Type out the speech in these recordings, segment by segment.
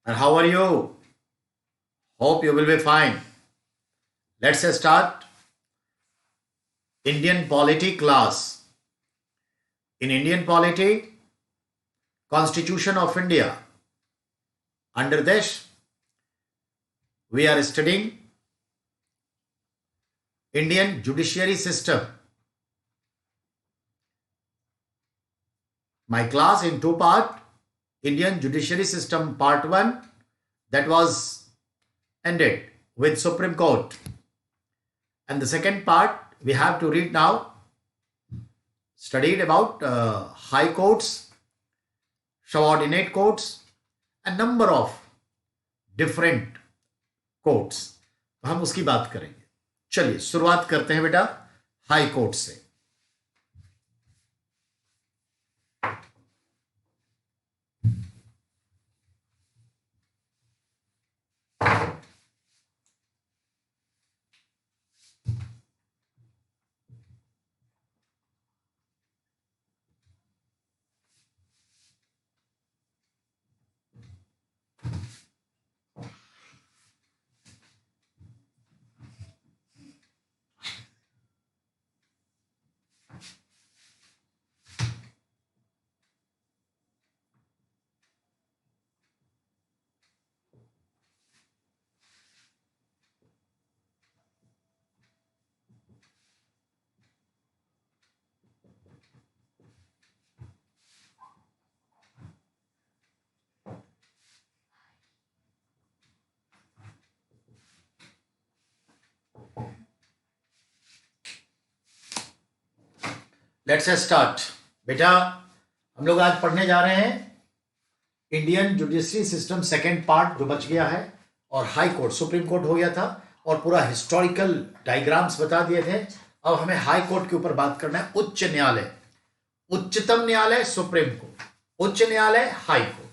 And how are you? Hope you will be fine. Let's start Indian polity class. In Indian polity, Constitution of India. Under this, we are studying Indian judiciary system. My class in two part, Indian judiciary system part 1, that was ended with Supreme Court. And the second part we have to read now, studied about high courts, subordinate courts, a number of different courts, हम उसकी बात करेंगे. चलिए शुरुआत करते हैं बेटा high court से. Let's start. बेटा हम लोग आज पढ़ने जा रहे हैं Indian judiciary system second part जो बच गया है, और हाई कोर्ट सुप्रीम कोर्ट हो गया था और पूरा हिस्टोरिकल डायग्राम्स बता दिए थे. अब हमें हाई कोर्ट के ऊपर बात करना है. उच्च न्यायालय, उच्चतम न्यायालय सुप्रीम कोर्ट, उच्च न्यायालय हाई कोर्ट.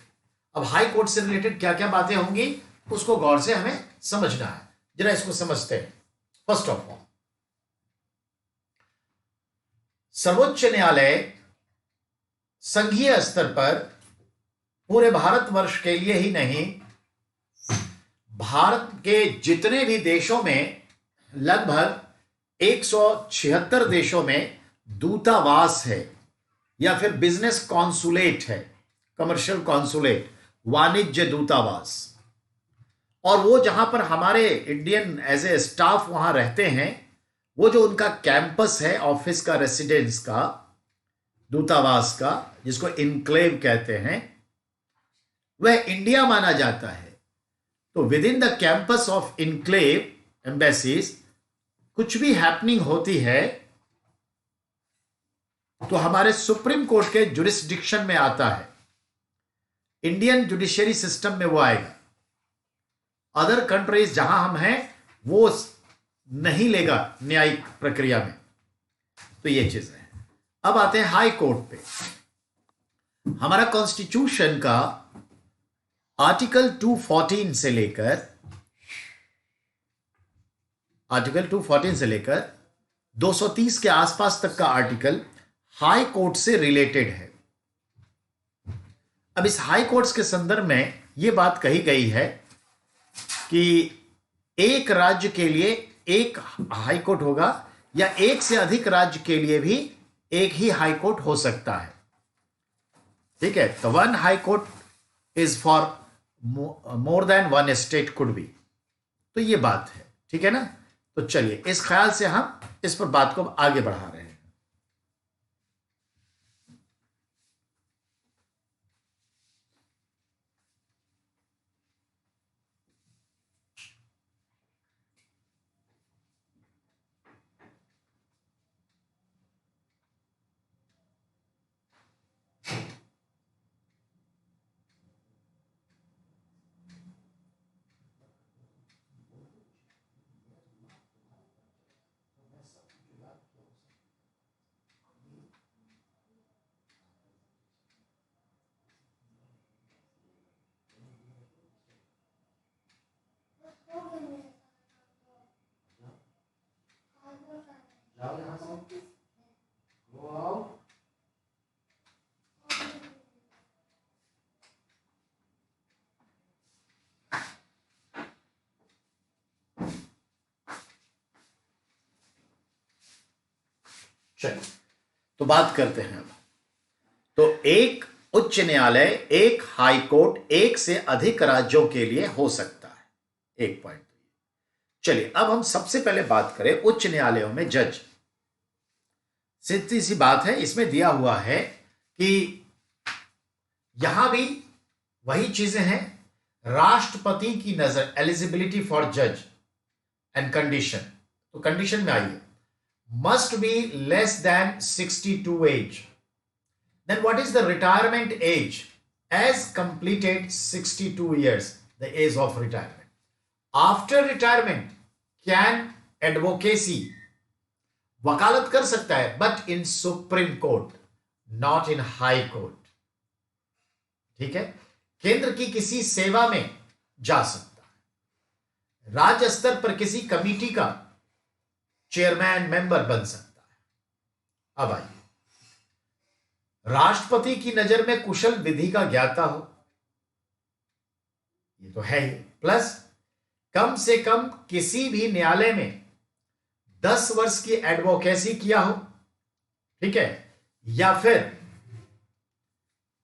अब हाई कोर्ट से रिलेटेड क्या क्या बातें होंगी उसको गौर से हमें समझना है. जरा इसको समझते हैं. फर्स्ट ऑफ ऑल, सर्वोच्च न्यायालय संघीय स्तर पर पूरे भारतवर्ष के लिए ही नहीं, भारत के जितने भी देशों में, लगभग 176 देशों में दूतावास है या फिर बिजनेस कॉन्सुलेट है, कमर्शियल कॉन्सुलेट, वाणिज्य दूतावास. और वो जहां पर हमारे इंडियन एज ए स्टाफ वहां रहते हैं, वो जो उनका कैंपस है ऑफिस का, रेसिडेंस का, दूतावास का, जिसको इनक्लेव कहते हैं, वह इंडिया माना जाता है. तो with in the campus of enclave embassies कुछ भी हैपनिंग होती है तो हमारे सुप्रीम कोर्ट के जुरिस्डिक्शन में आता है. इंडियन जुडिशियरी सिस्टम में वो आएगा. अदर कंट्रीज जहां हम हैं वो नहीं लेगा न्यायिक प्रक्रिया में. तो ये चीज है. अब आते हैं हाई कोर्ट पे. हमारा कॉन्स्टिट्यूशन का आर्टिकल 214 से लेकर, आर्टिकल 214 से लेकर 230 के आसपास तक का आर्टिकल हाई कोर्ट से रिलेटेड है. अब इस हाई कोर्ट्स के संदर्भ में यह बात कही गई है कि एक राज्य के लिए एक हाई कोर्ट होगा या एक से अधिक राज्य के लिए भी एक ही हाई कोर्ट हो सकता है. ठीक है. तो one high court is for more than one state could be. तो ये बात है. ठीक है ना. तो चलिए इस ख्याल से हम इस पर बात को आगे बढ़ा रहे हैं. चलिए तो बात करते हैं अब। तो एक उच्च न्यायालय, एक हाई कोर्ट, एक से अधिक राज्यों के लिए हो सकता है। एक पॉइंट। चलिए अब हम सबसे पहले बात करें उच्च न्यायालयों में जज। सीधी सी बात है, इसमें दिया हुआ है कि यहां भी वही चीजें हैं। राष्ट्रपति की नजर, एलिजिबिलिटी फॉर जज एंड कंडीशन। तो कंडीशन में आइए, must be less than 62 age. Then what is the retirement age? Age completed 62 years, the age of retirement. After retirement can advocacy, वकालत कर सकता है, but in Supreme Court, not in high court. ठीक है, केंद्र की किसी सेवा में जा सकता है, राज्य स्तर पर किसी कमिटी का चेयरमैन, मेंबर बन सकता है। अब आइए, राष्ट्रपति की नजर में कुशल विधि का ज्ञाता हो, ये तो है ही, प्लस कम से कम किसी भी न्यायालय में 10 वर्ष की एडवोकेसी किया हो, ठीक है, या फिर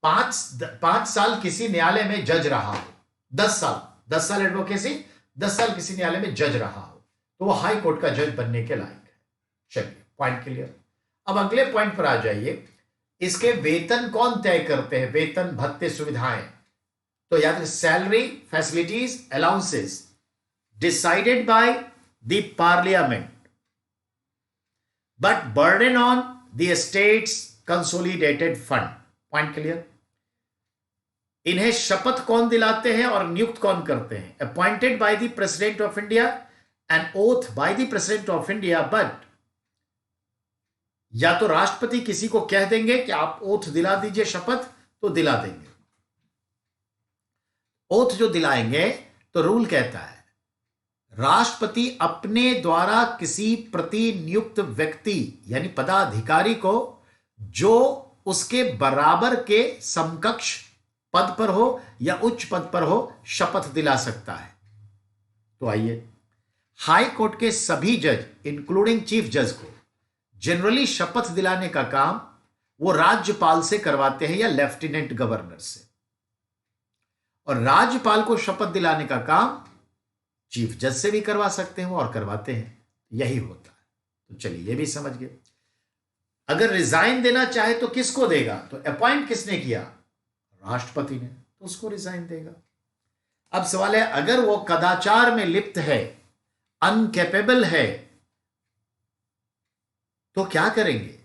5 साल किसी न्यायालय में जज रहा हो। 10 साल एडवोकेसी, 10 साल किसी न्यायालय में जज रहा हो, तो वो हाई कोर्ट का जज बनने के लायक है। चलिए, पॉइंट क्लियर। अब अगले पॉइंट पर आ जाइए, इसके वेतन कौन तय करते हैं? वेतन, भत्ते, सुविधाएं। तो याद रखिए, salary, facilities, allowances decided by the parliament, but burden on the states consolidated fund. Point clear. इन्हें शपथ कौन दिलाते हैं और नियुक्त कौन करते हैं? Appointed by the president of India, N oath by the president of India, but या तो राष्ट्रपति किसी को कह देंगे कि आप ओथ दिला दीजिए, शपथ, तो दिला देंगे। ओथ जो दिलाएंगे, तो रूल कहता है राष्ट्रपति अपने द्वारा किसी प्रतिनियुक्त व्यक्ति यानी पदाधिकारी को, जो उसके बराबर के समकक्ष पद पर हो या उच्च पद पर हो, शपथ दिला सकता है। तो आइए, हाई कोर्ट के सभी जज इंक्लूडिंग चीफ जज को जनरली शपथ दिलाने का काम वो राज्यपाल से करवाते हैं या लेफ्टिनेंट गवर्नर से, और राज्यपाल को शपथ दिलाने का काम चीफ जज से भी करवा सकते हैं और करवाते हैं, यही होता है। तो चलिए, ये भी समझ गए। अगर रिजाइन देना चाहे तो किसको देगा? तो अपॉइंट किसने किया? राष्ट्रपति ने, तो उसको रिजाइन देगा। अब सवाल है, अगर वो कदाचार में लिप्त है, अनकेपेबल है, तो क्या करेंगे?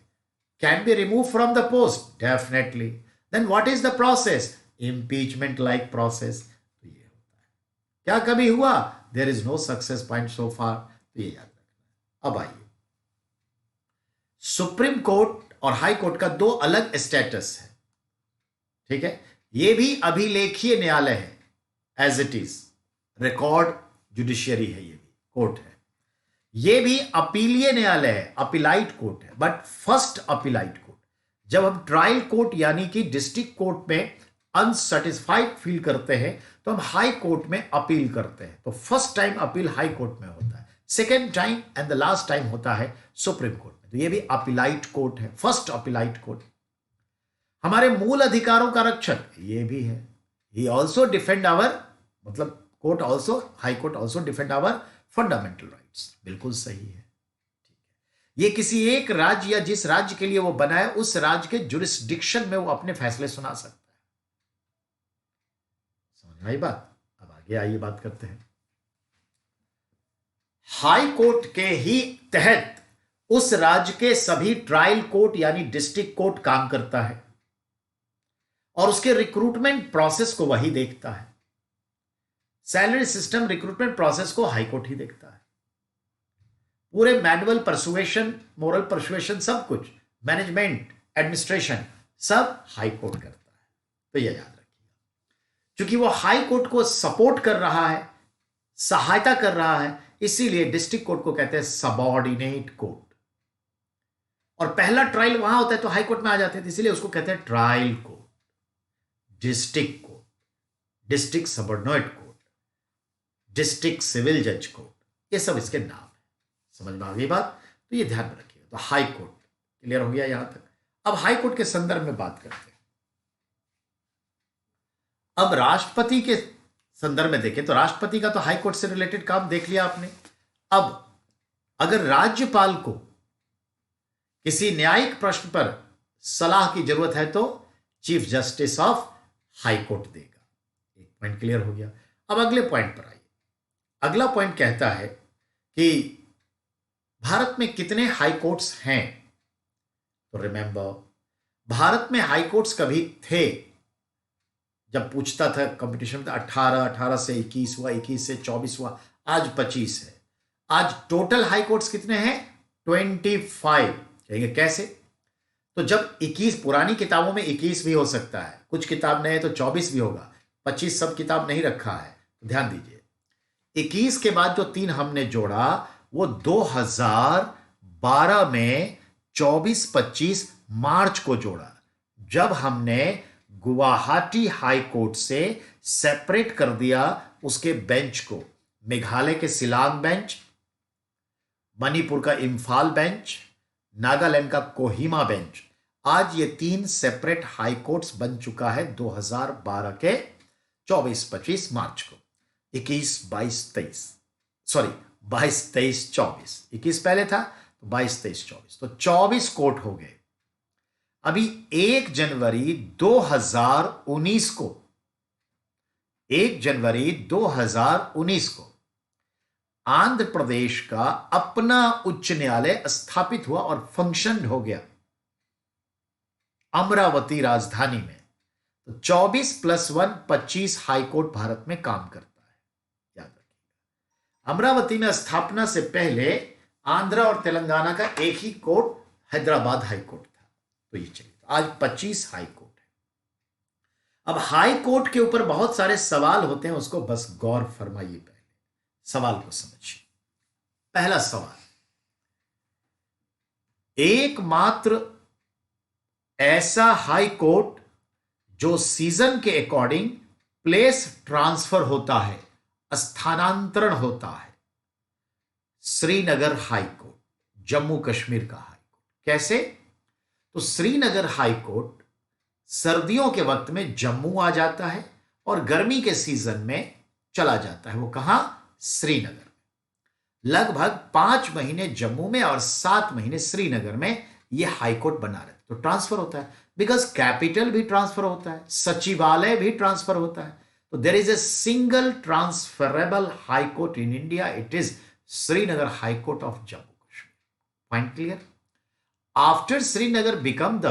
Can be remove from the post? Definitely. Then what is the process? Impeachment like process. तो ये होता है। क्या कभी हुआ? There is no success point so far. तो ये याद रखना। अब आइए, सुप्रीम कोर्ट और हाई कोर्ट का दो अलग स्टेटस है, ठीक है। ये भी अभिलेखीय न्यायालय है, as it is record judiciary है, ये भी कोर्ट है। ये भी अपीलीय न्यायालय है, अपीलाइट कोर्ट है, बट फर्स्ट अपीलाइट कोर्ट। जब हम ट्रायल कोर्ट यानी कि डिस्ट्रिक्ट कोर्ट में अनसेटिस्फाइड फील करते हैं, तो हम हाई कोर्ट में अपील करते हैं। तो first time appeal high court में होता है, second time and the last time होता है सुप्रीम कोर्ट में। तो ये भी अपीलाइट कोर्ट है, फर्स्ट अपीलाइट कोर्ट। हमारे मूल अधिकारों का रक्षक ये भी है, ही ऑल्सो डिफेंड आवर, मतलब court also, high court also defend our fundamental rights. बिल्कुल सही है, ठीक है। ये किसी एक राज्य या जिस राज्य के लिए वो बना है, उस राज्य के जुरिस्डिक्शन में वो अपने फैसले सुना सकता है। समझ में आई बात? अब आगे आइए बात करते हैं। हाई कोर्ट के ही तहत उस राज्य के सभी ट्रायल कोर्ट यानी डिस्ट्रिक्ट कोर्ट काम करता है, और उसके रिक्रूटमेंट प्रोसेस को वही देखता है। सैलरी सिस्टम, रिक्रूटमेंट प्रोसेस को हाई कोर्ट ही देखता है। पूरे मैनुअल परसुएशन, मोरल परसुएशन, सब कुछ, मैनेजमेंट, एडमिनिस्ट्रेशन, सब हाई कोर्ट करता है। तो यह याद रखिएगा, क्योंकि वो हाई कोर्ट को सपोर्ट कर रहा है, सहायता कर रहा है, इसीलिए डिस्ट्रिक्ट कोर्ट को कहते हैं सबऑर्डिनेट कोर्ट। और पहला ट्रायल वहां होता है तो हाई कोर्ट में आ जाते हैं, इसीलिए उसको कहते हैं trial court. District court, district subordinate court, district civil जज कोर्ट, ये सब इसके नाम है। समझ में आ गई बात? तो ये ध्यान में रखिएगा। तो हाई कोर्ट क्लियर हो गया यहां तक? अब हाई कोर्ट के संदर्भ में बात करते हैं। अब राष्ट्रपति के संदर्भ में देखें तो राष्ट्रपति का तो हाई कोर्ट से रिलेटेड काम देख लिया आपने। अब अगर राज्यपाल को किसी न्यायिक प्रश्न पर सलाह की जरूरत है तो chief justice of high court देगा। एक पॉइंट क्लियर हो गया। अब अगले पॉइंट पर आइए। अगला पॉइंट कहता है कि भारत में कितने हाई कोर्ट्स हैं। तो रिमेंबर, भारत में हाई कोर्ट्स कभी थे, जब पूछता था कंपटीशन में, 18 से 21 हुआ, 21 से 24 हुआ, आज 25 है। आज टोटल हाई कोर्ट्स कितने हैं? 25। कहेंगे कैसे? तो जब 21, पुरानी किताबों में 21 भी हो सकता है, कुछ किताब नए तो 24 भी होगा, 25 सब किताब नहीं रखा है। तो ध्यान दीजिए, 21 के बाद जो 3 हमने जोड़ा वो 2012 में 24-25 मार्च को जोड़ा, जब हमने गुवाहाटी हाई कोर्ट से सेपरेट कर दिया उसके बेंच को। मेघालय के शिलांग बेंच, मणिपुर का इंफाल बेंच, नागालैंड का कोहिमा बेंच। आज ये 3 सेपरेट हाई कोर्ट्स बन चुका है 2012 के 24-25 मार्च को। 21, 22, 23, सॉरी 22, 23, 24, 21 पहले था तो 22, 23, 24, तो 24 कोर्ट हो गए। अभी 1 जनवरी 2019 को, 1 जनवरी 2019 को आंध्र प्रदेश का अपना उच्च न्यायालय स्थापित हुआ और फंक्शन हो गया अमरावती राजधानी में। तो 24 + 1 25 हाई कोर्ट भारत में काम करता है, याद रखिएगा। अमरावती में स्थापना से पहले आंध्र और तेलंगाना का एक ही कोर्ट हैदराबाद हाई कोर्ट था। तो ये चलिए, आज 25 हाई कोर्ट है। अब हाई कोर्ट के ऊपर बहुत सारे सवाल होते हैं, उसको बस गौर फरमाइए। पहले सवाल को समझिए। पहला सवाल, एकमात्र ऐसा हाई कोर्ट जो सीजन के अकॉर्डिंग प्लेस ट्रांसफर होता है, स्थानांतरण होता है, श्रीनगर हाई कोर्ट, जम्मू कश्मीर का हाई कोर्ट। कैसे? तो श्रीनगर हाई कोर्ट सर्दियों के वक्त में जम्मू आ जाता है और गर्मी के सीजन में चला जाता है। वो कहां? श्रीनगर में। लगभग 5 महीने जम्मू में और 7 महीने श्रीनगर में यह हाई कोर्ट बना रहता है। तो ट्रांसफर होता है, बिकॉज कैपिटल भी ट्रांसफर होता है, सचिवालय भी ट्रांसफर होता है। तो there is a single transferable high court in India, it is Srinagar high court of Jammu Kashmir. Point clear? After Srinagar become the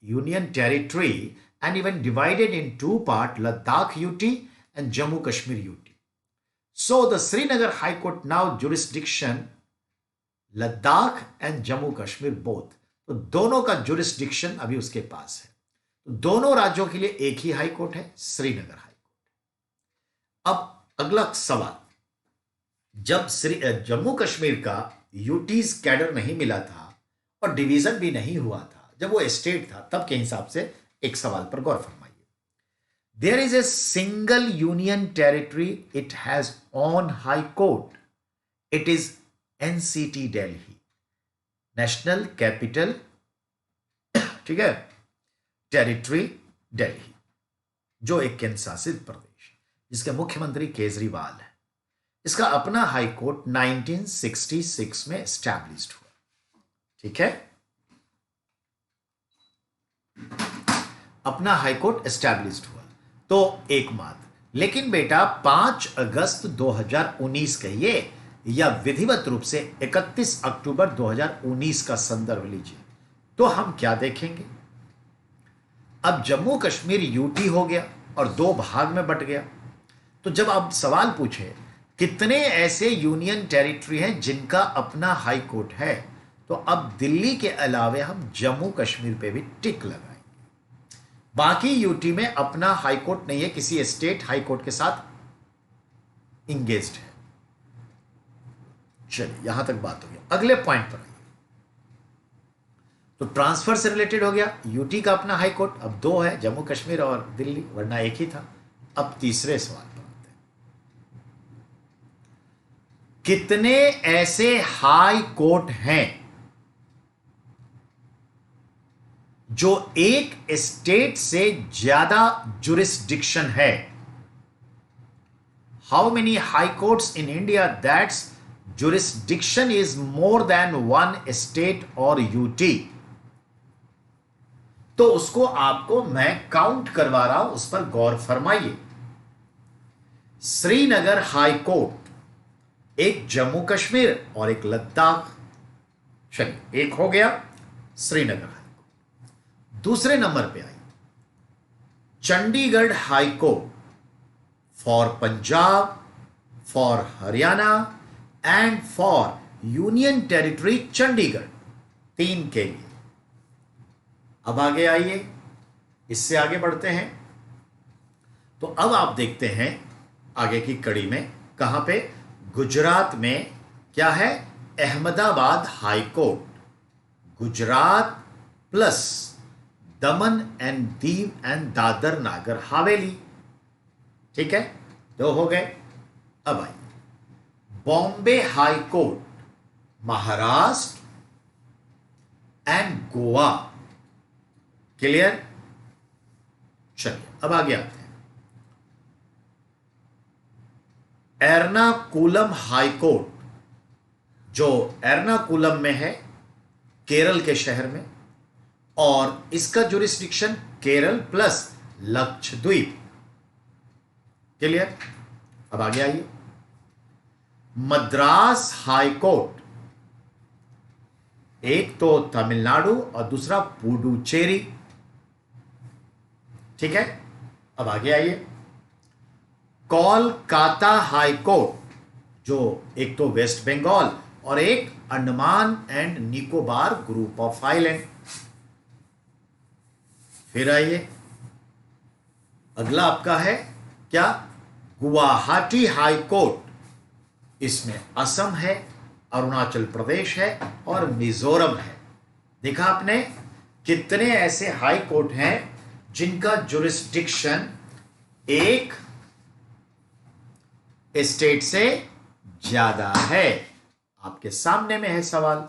union territory and even divided in 2 parts, Ladakh UT and Jammu Kashmir UT. So the Srinagar High Court now jurisdiction Ladakh and Jammu Kashmir both. तो दोनों का jurisdiction अभी उसके पास है। तो दोनों राज्यों के लिए एक ही हाई कोर्ट है, श्रीनगर हाई कोर्ट। अब अगला सवाल, जब जम्मू कश्मीर का यूटीज कैडर नहीं मिला था और डिवीजन भी नहीं हुआ था, जब वो स्टेट था, तब के हिसाब से एक सवाल पर गौर फरमाइए। There is a single union territory, it has on high court, it is NCT Delhi, national capital, ठीक है, टेरिटरी दिल्ली, जो एक केंद्र शासित प्रदेश है, जिसके मुख्यमंत्री केजरीवाल है। इसका अपना हाई कोर्ट 1966 में एस्टैब्लिश्ड हुआ। ठीक है, अपना हाई कोर्ट एस्टैब्लिश्ड हुआ तो एकमात्र। लेकिन बेटा 5 अगस्त 2019 कहिए या विधिवत रूप से 31 अक्टूबर 2019 का संदर्भ लीजिए, तो हम क्या देखेंगे? अब जम्मू कश्मीर यूटी हो गया और 2 भाग में बट गया। तो जब आप सवाल पूछे कितने ऐसे यूनियन टेरिटरी हैं जिनका अपना हाई कोर्ट है, तो अब दिल्ली के अलावे हम जम्मू कश्मीर पे भी टिक लगाएंगे। बाकी यूटी में अपना हाई कोर्ट नहीं है, किसी स्टेट हाई कोर्ट के साथ इंगेज्ड है। चलिए, यहां तक बात हो गई। अगले पॉइंट पर आइए। तो ट्रांसफर से रिलेटेड हो गया, यूटी का अपना हाई कोर्ट, अब 2 है, जम्मू कश्मीर और दिल्ली, वरना एक ही था। अब तीसरे सवाल पर आते हैं, कितने ऐसे हाई कोर्ट हैं जो एक स्टेट से ज्यादा जुरिस्डिक्शन है, how many high courts in India that's jurisdiction is more than one state और यूटी, तो उसको आपको मैं काउंट करवा रहा हूं, उस पर गौर फरमाइए। श्रीनगर हाई कोर्ट, एक जम्मू कश्मीर और एक लद्दाख। चलिए, एक हो गया श्रीनगर हाई कोर्ट। दूसरे नंबर पे आई Chandigarh high court for Punjab, for Haryana and for union territory Chandigarh, 3 के लिए। अब आगे आइए, इससे आगे बढ़ते हैं। तो अब आप देखते हैं आगे की कड़ी में कहां पे, गुजरात में क्या है, Ahmedabad high court, Gujarat plus Daman and Diu and Dadar Nagar Haveli. ठीक है, 2 हो गए। अब आइए Bombay high court, Maharashtra and Goa. Clear? चलिए अब आगे आते हैं। एर्नाकुलम हाई कोर्ट, जो एर्नाकुलम में है, केरल के शहर में, और इसका jurisdiction Kerala plus Lakshadweep. Clear? अब आगे आइए मद्रास हाई कोर्ट, एक तो तमिलनाडु और दूसरा पुडुचेरी। ठीक है, अब आगे आइए कोलकाता हाई कोर्ट, जो एक तो वेस्ट बंगाल और एक Andaman and Nicobar group of island. फिर आइए अगला आपका है क्या, गुवाहाटी हाई कोर्ट, इसमें असम है, अरुणाचल प्रदेश है और मिजोरम है। देखा आपने कितने ऐसे हाई कोर्ट हैं जिनका जुरिस्डिक्शन एक स्टेट से ज्यादा है। आपके सामने में है सवाल।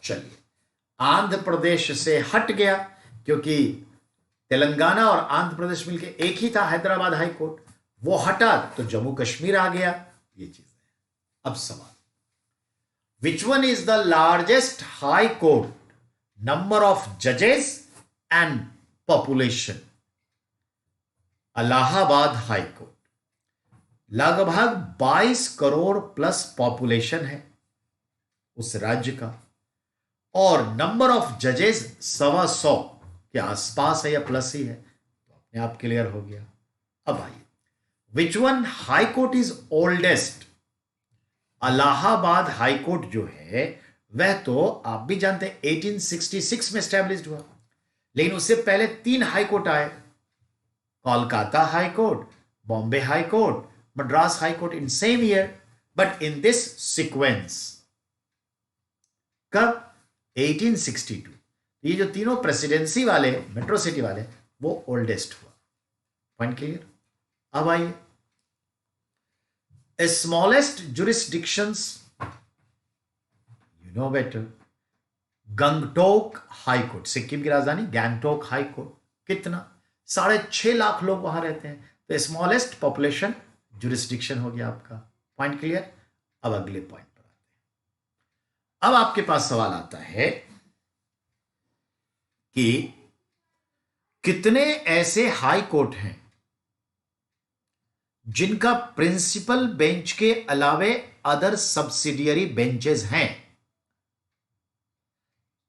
चलिए, आंध्र प्रदेश से हट गया, क्योंकि तेलंगाना और आंध्र प्रदेश मिलके एक ही था हैदराबाद हाई कोर्ट, वो हटा तो जम्मू कश्मीर आ गया। ये चीज है। अब सवाल, which one is the largest high court, number of जजेस and population? Allahabad high court, लगभग 22 करोड़ प्लस पॉपुलेशन है उस राज्य का, और नंबर ऑफ जजेस 125 के आसपास है या प्लस ही है, तो अपने आप क्लियर हो गया। अब आइए, which one high court is oldest? Allahabad high court जो है वह तो आप भी जानते हैं 1866 में स्टैब्लिश्ड हुआ, लेकिन उससे पहले 3 हाई कोर्ट आए, Kolkata high court, Bombay high court, Madras high court in same year, but in this sequence. कब? 1862। ये जो तीनों प्रेसिडेंसी वाले, मेट्रो सिटी वाले, वो ओल्डेस्ट हुआ। Point clear? अब आइए, smallest jurisdictions, you know better, Gangtok high court, Sikkim की राजधानी गैंगटोक हाई कोर्ट, कितना? 6.5 लाख लोग वहां रहते हैं, तो स्मॉलेस्ट पॉपुलेशन जुरिस्डिक्शन हो गया आपका। Point clear? अब अगले पॉइंट पर आते हैं। अब आपके पास सवाल आता है कि कितने ऐसे हाई कोर्ट हैं जिनका प्रिंसिपल बेंच के अलावे अदर सब्सिडियरी बेंचेस हैं,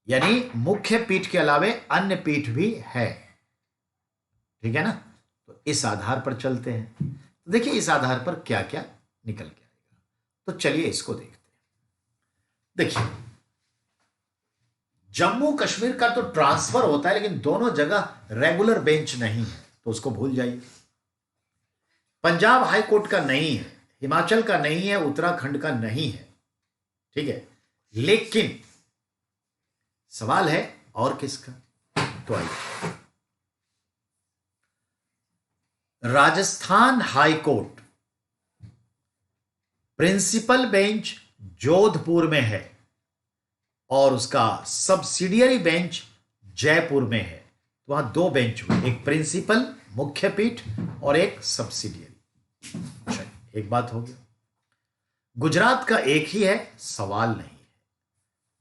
यानी मुख्य पीठ के अलावे अन्य पीठ भी है। ठीक है ना? तो इस आधार पर चलते हैं। तो देखिए इस आधार पर क्या क्या निकल के आएगा, तो चलिए इसको देखते हैं। देखिए, जम्मू कश्मीर का तो ट्रांसफर होता है, लेकिन दोनों जगह रेगुलर बेंच नहीं है, तो उसको भूल जाइए। पंजाब हाई कोर्ट का नहीं है, हिमाचल का नहीं है, उत्तराखंड का नहीं है। ठीक है, लेकिन सवाल है और किसका? तो आइए, Rajasthan high court principal bench Jodhpur में है और उसका सब्सिडियरी बेंच जयपुर में है, तो वहां दो बेंच हुए, एक प्रिंसिपल मुख्य पीठ और एक सब्सिडियरी। चलिए, एक बात हो गई। गुजरात का एक ही है, सवाल नहीं है।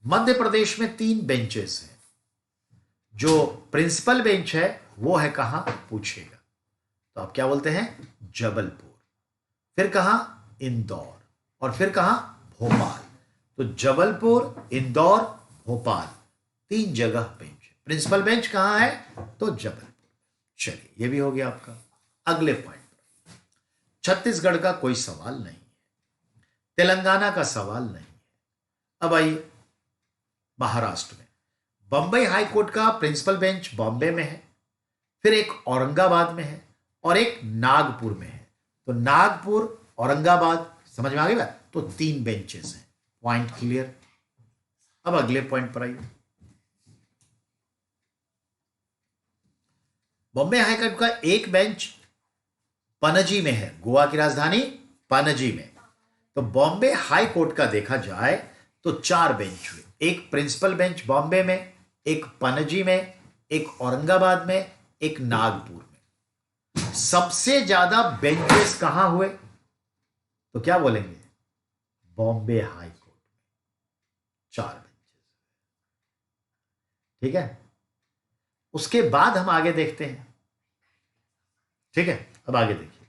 मध्य प्रदेश में 3 बेंचेस हैं। जो प्रिंसिपल बेंच है वो है कहां, पूछेगा तो आप क्या बोलते हैं, जबलपुर। फिर कहां, इंदौर। और फिर कहां, भोपाल। तो जबलपुर, इंदौर, भोपाल, 3 जगह बेंच है। प्रिंसिपल बेंच कहां है, तो जबलपुर। चलिए, ये भी हो गया आपका। अगले पॉइंट, छत्तीसगढ़ का कोई सवाल नहीं है, तेलंगाना का सवाल नहीं है। अब आइए महाराष्ट्र में। बंबई हाई कोर्ट का प्रिंसिपल बेंच बॉम्बे में है, फिर एक औरंगाबाद में है और एक नागपुर में है। तो नागपुर, औरंगाबाद, समझ में आ गई बात। तो 3 बेंचेस हैं। Point clear. अब अगले पॉइंट पर आइए। बॉम्बे हाई कोर्ट का एक बेंच पणजी में है, गोवा की राजधानी पणजी में। तो बॉम्बे हाई कोर्ट का देखा जाए तो 4 बेंच हुए, एक प्रिंसिपल बेंच बॉम्बे में, एक पणजी में, एक औरंगाबाद में, एक नागपुर में। सबसे ज्यादा बेंचेस कहां हुए, तो क्या बोलेंगे, बॉम्बे हाई कोर्ट में 4 बेंचेस। ठीक है, उसके बाद हम आगे देखते हैं। ठीक है, अब आगे देखिए।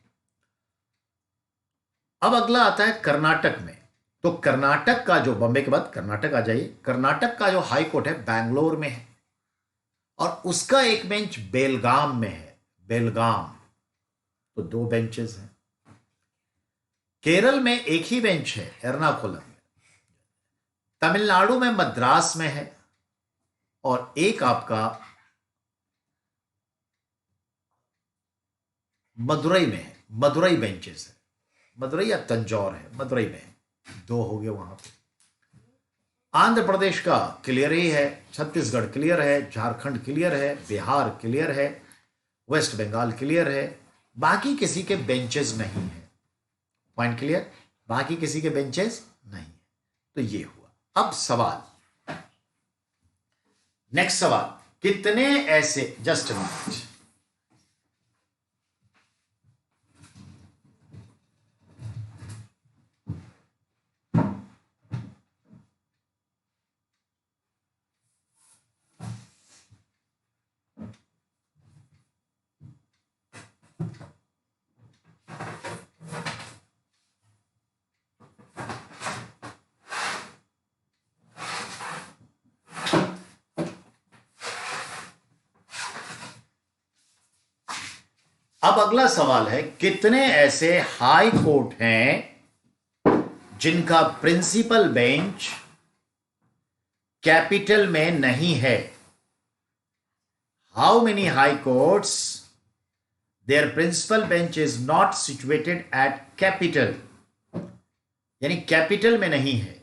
अब अगला आता है कर्नाटक में। तो कर्नाटक का जो, बॉम्बे के बाद कर्नाटक आ जाइए। कर्नाटक का जो हाई कोर्ट है बैंगलोर में है और उसका एक बेंच बेलगाम में है, बेलगाम। तो 2 बेंचेस हैं। केरल में एक ही बेंच है, एर्नाकुलम में। तमिलनाडु में मद्रास में है और एक आपका मदुरई में है। मदुरई बेंचेस है, मदुरई या तंजौर है, मदुरई में है। 2 हो गए वहां पे। आंध्र प्रदेश का क्लियर ही है, छत्तीसगढ़ क्लियर है, झारखंड क्लियर है, बिहार क्लियर है, वेस्ट बंगाल क्लियर है। बाकी किसी के बेंचेस नहीं है। पॉइंट क्लियर, बाकी किसी के बेंचेस नहीं है। तो ये हुआ। अब सवाल, नेक्स्ट सवाल, कितने ऐसे, जस्ट मिनट, अब अगला सवाल है, कितने ऐसे हाई कोर्ट हैं जिनका प्रिंसिपल बेंच कैपिटल में नहीं है। How many high courts there principal bench is not situated at capital, यानी कैपिटल में नहीं है।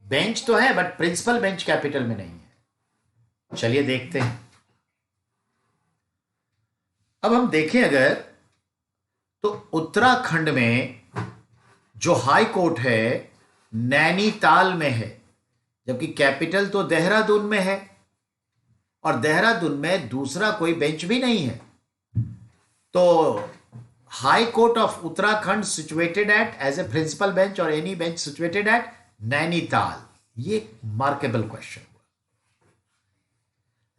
बेंच तो है बट प्रिंसिपल बेंच कैपिटल में नहीं है। चलिए देखते हैं। अब हम देखें अगर, तो उत्तराखंड में जो हाई कोर्ट है नैनीताल में है, जबकि कैपिटल तो देहरादून में है और देहरादून में दूसरा कोई बेंच भी नहीं है। तो high court of Uttarakhand situated at as a principal bench और any bench situated at Nainital. ये मार्केबल क्वेश्चन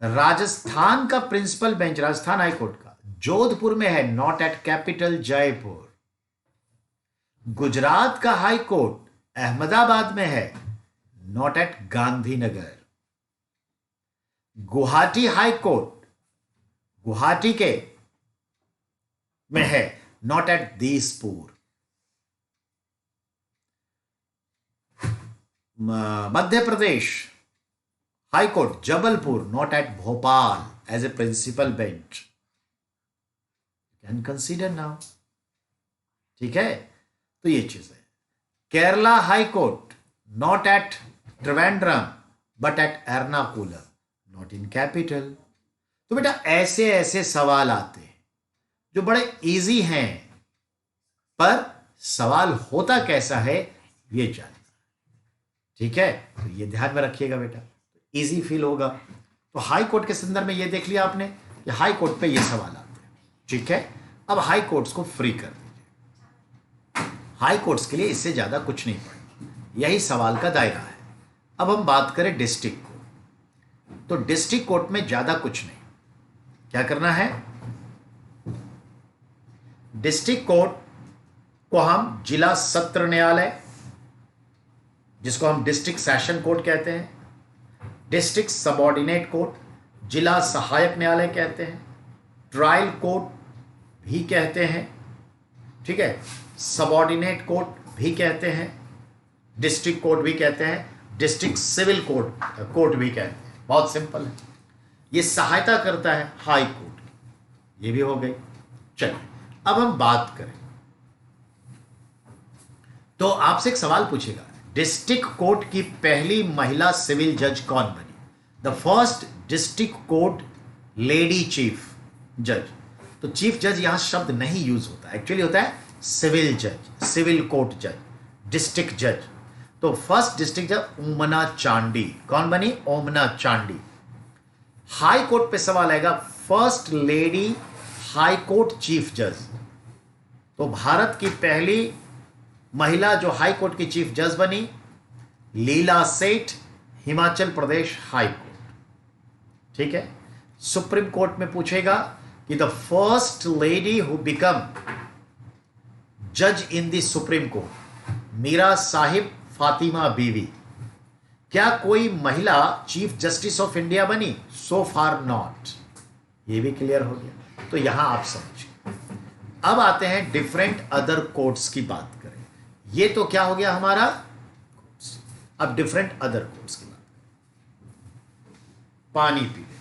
हुआ। राजस्थान का principal bench, Rajasthan high court का, जोधपुर में है, not at capital Jaipur. Gujarat का हाई कोर्ट अहमदाबाद में है, not at Gandhinagar. Guwahati high court Guwahati के में है, not at Dispur. Madhya Pradesh high court Jabalpur, not at Bhopal as a principal bench. Can consider now. ठीक है, तो ये चीज है। Kerala high court not at Trivandrum but at Ernakulam, not in capital. तो बेटा ऐसे ऐसे सवाल आते हैं जो बड़े इजी हैं, पर सवाल होता कैसा है ये जानना। ठीक है, तो ये ध्यान में रखिएगा बेटा, इजी फील होगा तो हाई कोर्ट के संदर्भ में ये देख लिया आपने कि हाई कोर्ट पे ये सवाल आते हैं, ठीक है। अब हाई कोर्ट्स को फ्री कर दीजिए, हाई कोर्ट्स के लिए इससे ज्यादा कुछ नहीं पड़ेगा, यही सवाल का दायरा है। अब हम बात करें डिस्ट्रिक्ट कोर्ट, तो डिस्ट्रिक्ट कोर्ट में ज्यादा कुछ नहीं, क्या करना है, डिस्ट्रिक्ट कोर्ट को हम जिला सत्र न्यायालय, जिसको हम डिस्ट्रिक्ट सेशन कोर्ट कहते हैं, डिस्ट्रिक्ट सबऑर्डिनेट कोर्ट, जिला सहायक न्यायालय कहते हैं, ट्रायल कोर्ट भी कहते हैं, ठीक है, सबऑर्डिनेट कोर्ट भी कहते हैं, डिस्ट्रिक्ट कोर्ट भी कहते हैं, डिस्ट्रिक्ट सिविल कोर्ट भी कहते हैं। बहुत सिंपल है, ये सहायता करता है हाई कोर्ट की। ये भी हो गई। चलिए अब हम बात करें, तो आपसे एक सवाल पूछेगा, डिस्ट्रिक्ट कोर्ट की पहली महिला सिविल जज कौन बनी? The first district court lady chief जज। तो चीफ जज यहां शब्द नहीं यूज होता, एक्चुअली होता है सिविल जज, सिविल कोर्ट जज, डिस्ट्रिक्ट जज। तो फर्स्ट डिस्ट्रिक्ट जज ओमना चांडी, कौन बनी? ओमना चांडी। हाई कोर्ट पे सवाल आएगा, first lady high court chief जज। तो भारत की पहली महिला जो हाई कोर्ट की चीफ जज बनी, लीला सेठ, हिमाचल प्रदेश हाई कोर्ट, ठीक है। सुप्रीम कोर्ट में पूछेगा कि the first lady who become जज in the supreme court, Meera Sahib Fathima Beevi. क्या कोई महिला चीफ जस्टिस ऑफ इंडिया बनी? So far not. ये भी क्लियर हो गया। तो यहां आप समझिए। अब आते हैं डिफरेंट अदर कोर्ट्स की बात करें। ये तो क्या हो गया हमारा, अब डिफरेंट अदर कोर्ट्स की बात करें। पानी पी लेता।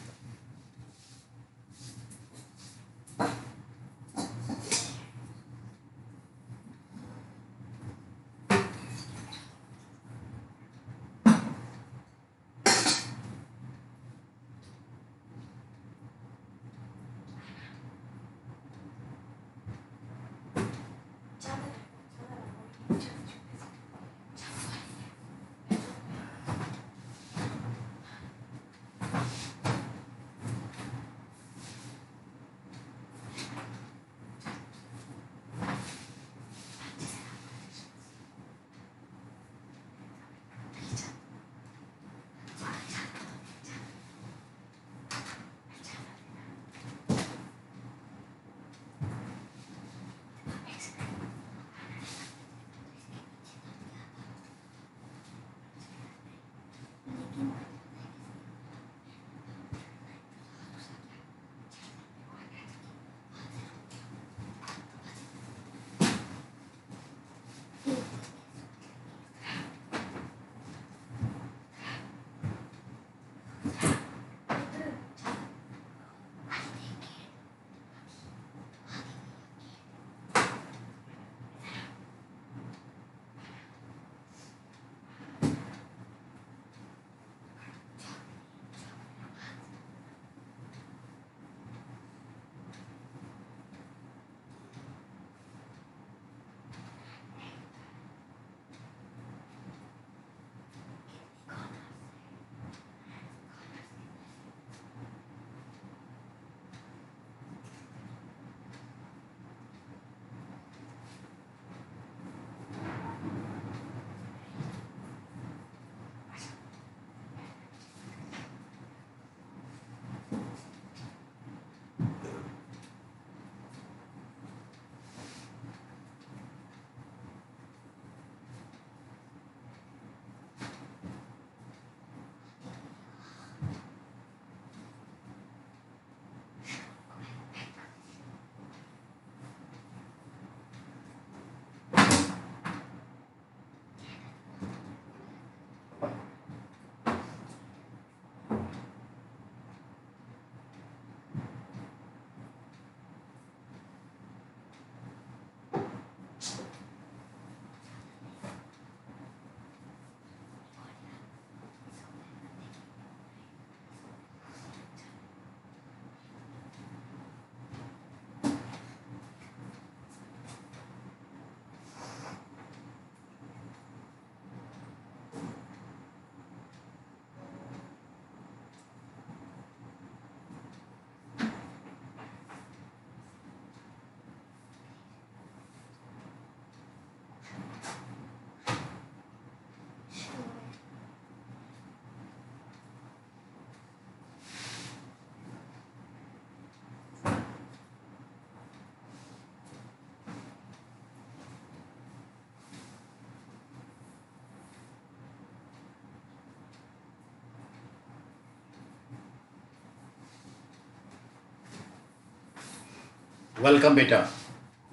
वेलकम बेटा।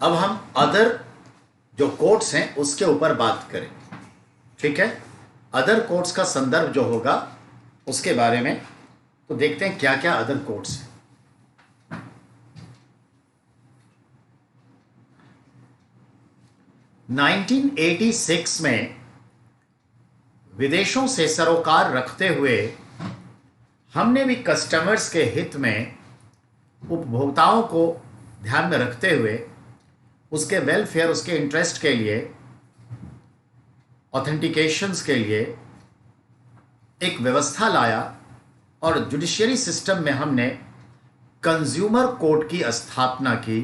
अब हम अदर जो कोर्ट्स हैं उसके ऊपर बात करें, ठीक है। अदर कोर्ट्स का संदर्भ जो होगा उसके बारे में तो देखते हैं क्या क्या अदर कोर्ट्स हैं। 1986 में विदेशों से सरोकार रखते हुए हमने भी कस्टमर्स के हित में, उपभोक्ताओं को ध्यान में रखते हुए, उसके वेलफेयर, उसके इंटरेस्ट के लिए, ऑथेंटिकेशंस के लिए एक व्यवस्था लाया और जुडिशियरी सिस्टम में हमने कंज्यूमर कोर्ट की स्थापना की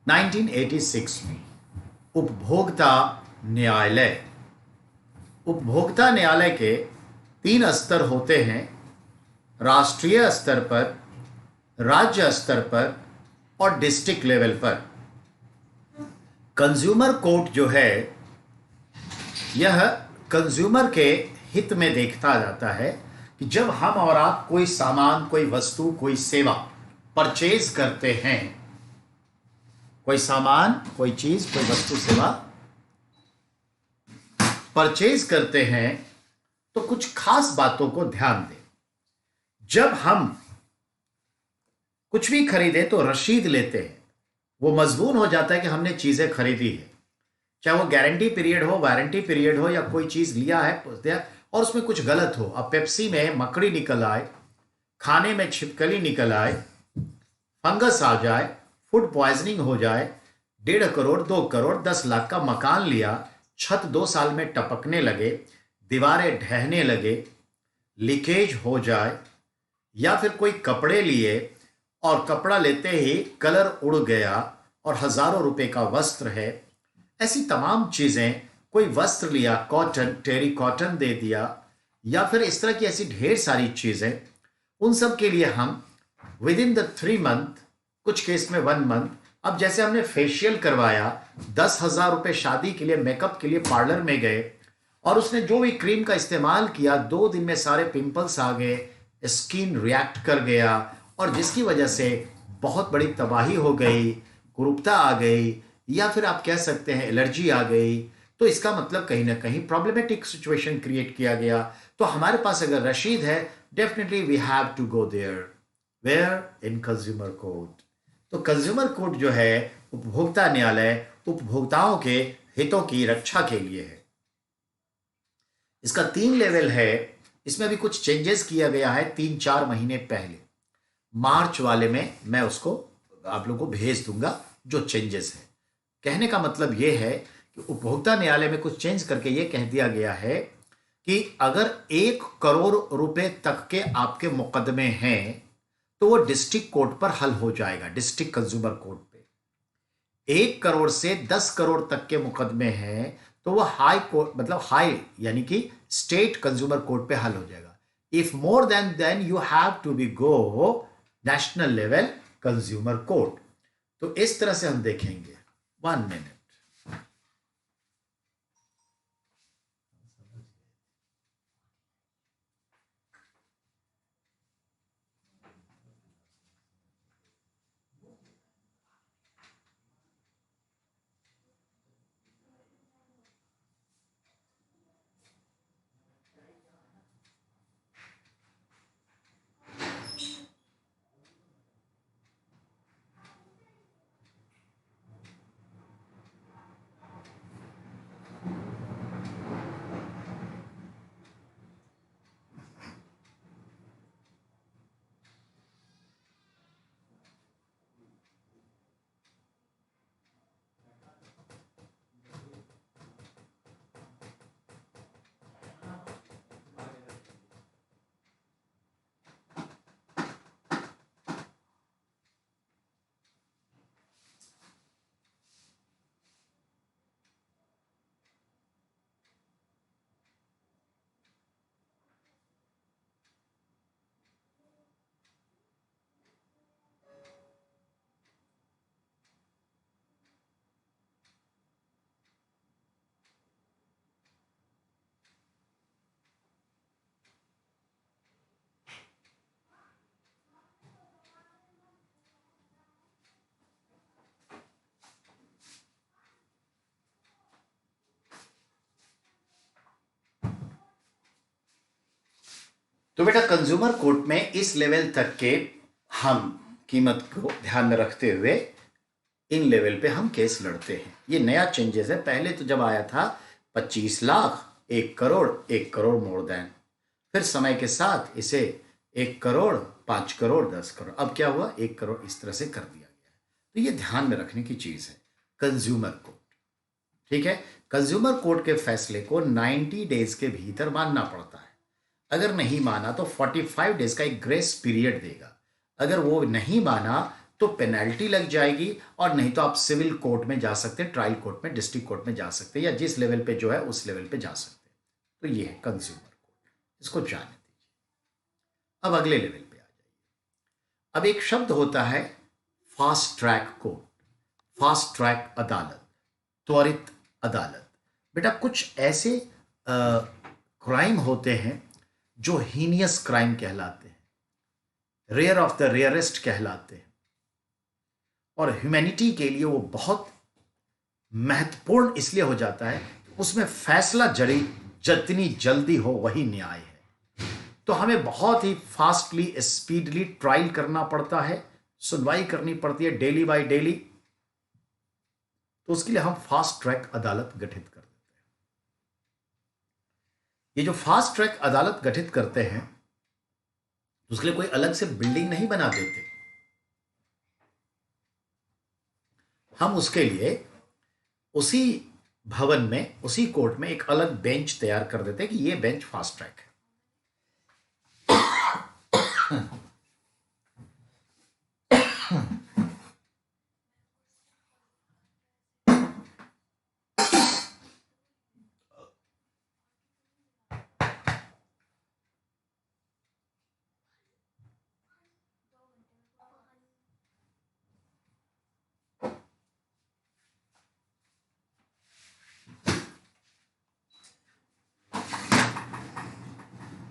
1986 में। उपभोक्ता न्यायालय। उपभोक्ता न्यायालय के 3 स्तर होते हैं, राष्ट्रीय स्तर पर, राज्य स्तर पर और डिस्ट्रिक्ट लेवल पर। कंज्यूमर कोर्ट जो है यह कंज्यूमर के हित में देखता जाता है कि जब हम और आप कोई सामान, कोई वस्तु, कोई सेवा परचेज करते हैं, कोई सामान, कोई चीज, कोई वस्तु, सेवा परचेज करते हैं तो कुछ खास बातों को ध्यान दें। जब हम कुछ भी खरीदे तो रसीद लेते हैं, वो मजबूर हो जाता है कि हमने चीजें खरीदी है, चाहे वो गारंटी पीरियड हो, वारंटी पीरियड हो, या कोई चीज लिया है और उसमें कुछ गलत हो। अब पेप्सी में मकड़ी निकल आए, खाने में छिपकली निकल आए, फंगस आ जाए, फूड पॉइजनिंग हो जाए, 1.5 करोड़, 2 करोड़, 10 लाख का मकान लिया, छत 2 साल में टपकने लगे, दीवारें ढहने लगे, लीकेज हो जाए, या फिर कोई कपड़े लिए और कपड़ा लेते ही कलर उड़ गया और हजारों रुपए का वस्त्र है, ऐसी तमाम चीजें, कोई वस्त्र लिया, कॉटन, टेरी कॉटन दे दिया, या फिर इस तरह की ऐसी ढेर सारी चीजें, उन सब के लिए हम विद इन द 3 मंथ, कुछ केस में 1 मंथ, अब जैसे हमने फेशियल करवाया, 10,000 रुपए शादी के लिए, मेकअप के लिए पार्लर में गए और उसने जो भी क्रीम का इस्तेमाल किया, 2 दिन में सारे पिंपल्स आ गए, स्किन रिएक्ट कर गया और जिसकी वजह से बहुत बड़ी तबाही हो गई, कुरूपता आ गई, या फिर आप कह सकते हैं एलर्जी आ गई, तो इसका मतलब कहीं ना कहीं प्रॉब्लमेटिक सिचुएशन क्रिएट किया गया। तो हमारे पास अगर रसीद है, definitely we have to go there, where in consumer court. तो कंज्यूमर कोर्ट जो है, उपभोक्ता न्यायालय, उपभोक्ताओं के हितों की रक्षा के लिए है। इसका 3 लेवल है। इसमें भी कुछ चेंजेस किया गया है 3-4 महीने पहले। मार्च वाले में मैं उसको आप लोगों को भेज दूंगा जो चेंजेस है। कहने का मतलब यह है कि उपभोक्ता न्यायालय में कुछ चेंज करके यह कह दिया गया है कि अगर 1 करोड़ रुपए तक के आपके मुकदमे हैं तो वो डिस्ट्रिक्ट कोर्ट पर हल हो जाएगा, डिस्ट्रिक्ट कंज्यूमर कोर्ट पे। 1 करोड़ से 10 करोड़ तक के मुकदमे हैं तो वो हाई कोर्ट, मतलब हाई यानी कि स्टेट कंज्यूमर कोर्ट पे हल हो जाएगा। If more than you have to be go national level consumer court. तो इस तरह से हम देखेंगे। 1 मिनट। तो बेटा कंज्यूमर कोर्ट में इस लेवल तक के हम कीमत को ध्यान में रखते हुए इन लेवल पे हम केस लड़ते हैं। ये नया चेंजेस है। पहले तो जब आया था 25 लाख, 1 करोड़, 1 करोड़ मोर देन, फिर समय के साथ इसे 1 करोड़, 5 करोड़, 10 करोड़, अब क्या हुआ 1 करोड़, इस तरह से कर दिया गया है। तो ये ध्यान में रखने की चीज है। कंज्यूमर कोर्ट, ठीक है, कंज्यूमर कोर्ट के फैसले को 90 डेज के भीतर मानना पड़ता है। अगर नहीं माना तो 45 डेज का एक ग्रेस पीरियड देगा। अगर वो नहीं माना तो पेनल्टी लग जाएगी, और नहीं तो आप सिविल कोर्ट में जा सकते हैं, ट्रायल कोर्ट में, डिस्ट्रिक्ट कोर्ट में जा सकते हैं, या जिस लेवल पे जो है उस लेवल पे जा सकते हैं। तो ये है कंज्यूमर कोर्ट, इसको जाने दीजिए। अब अगले लेवल पे आ जाइए। अब एक शब्द होता है fast track court, fast track अदालत, त्वरित अदालत। बेटा कुछ ऐसे क्राइम होते हैं जो हीनियस क्राइम कहलाते हैं, रेयर ऑफ द रेयरेस्ट कहलाते हैं, और ह्यूमैनिटी के लिए वो बहुत महत्वपूर्ण इसलिए हो जाता है, उसमें फैसला जितनी जल्दी हो वही न्याय है। तो हमें बहुत ही फास्टली, स्पीडली ट्रायल करना पड़ता है, सुनवाई करनी पड़ती है डेली बाय डेली। तो उसके लिए हम फास्ट ट्रैक अदालत गठित कर देते हैं। ये जो फास्ट ट्रैक अदालत गठित करते हैं, उसके लिए कोई अलग से बिल्डिंग नहीं बना देते। हम उसके लिए उसी भवन में, उसी कोर्ट में एक अलग बेंच तैयार कर देते हैं कि ये बेंच फास्ट ट्रैक है।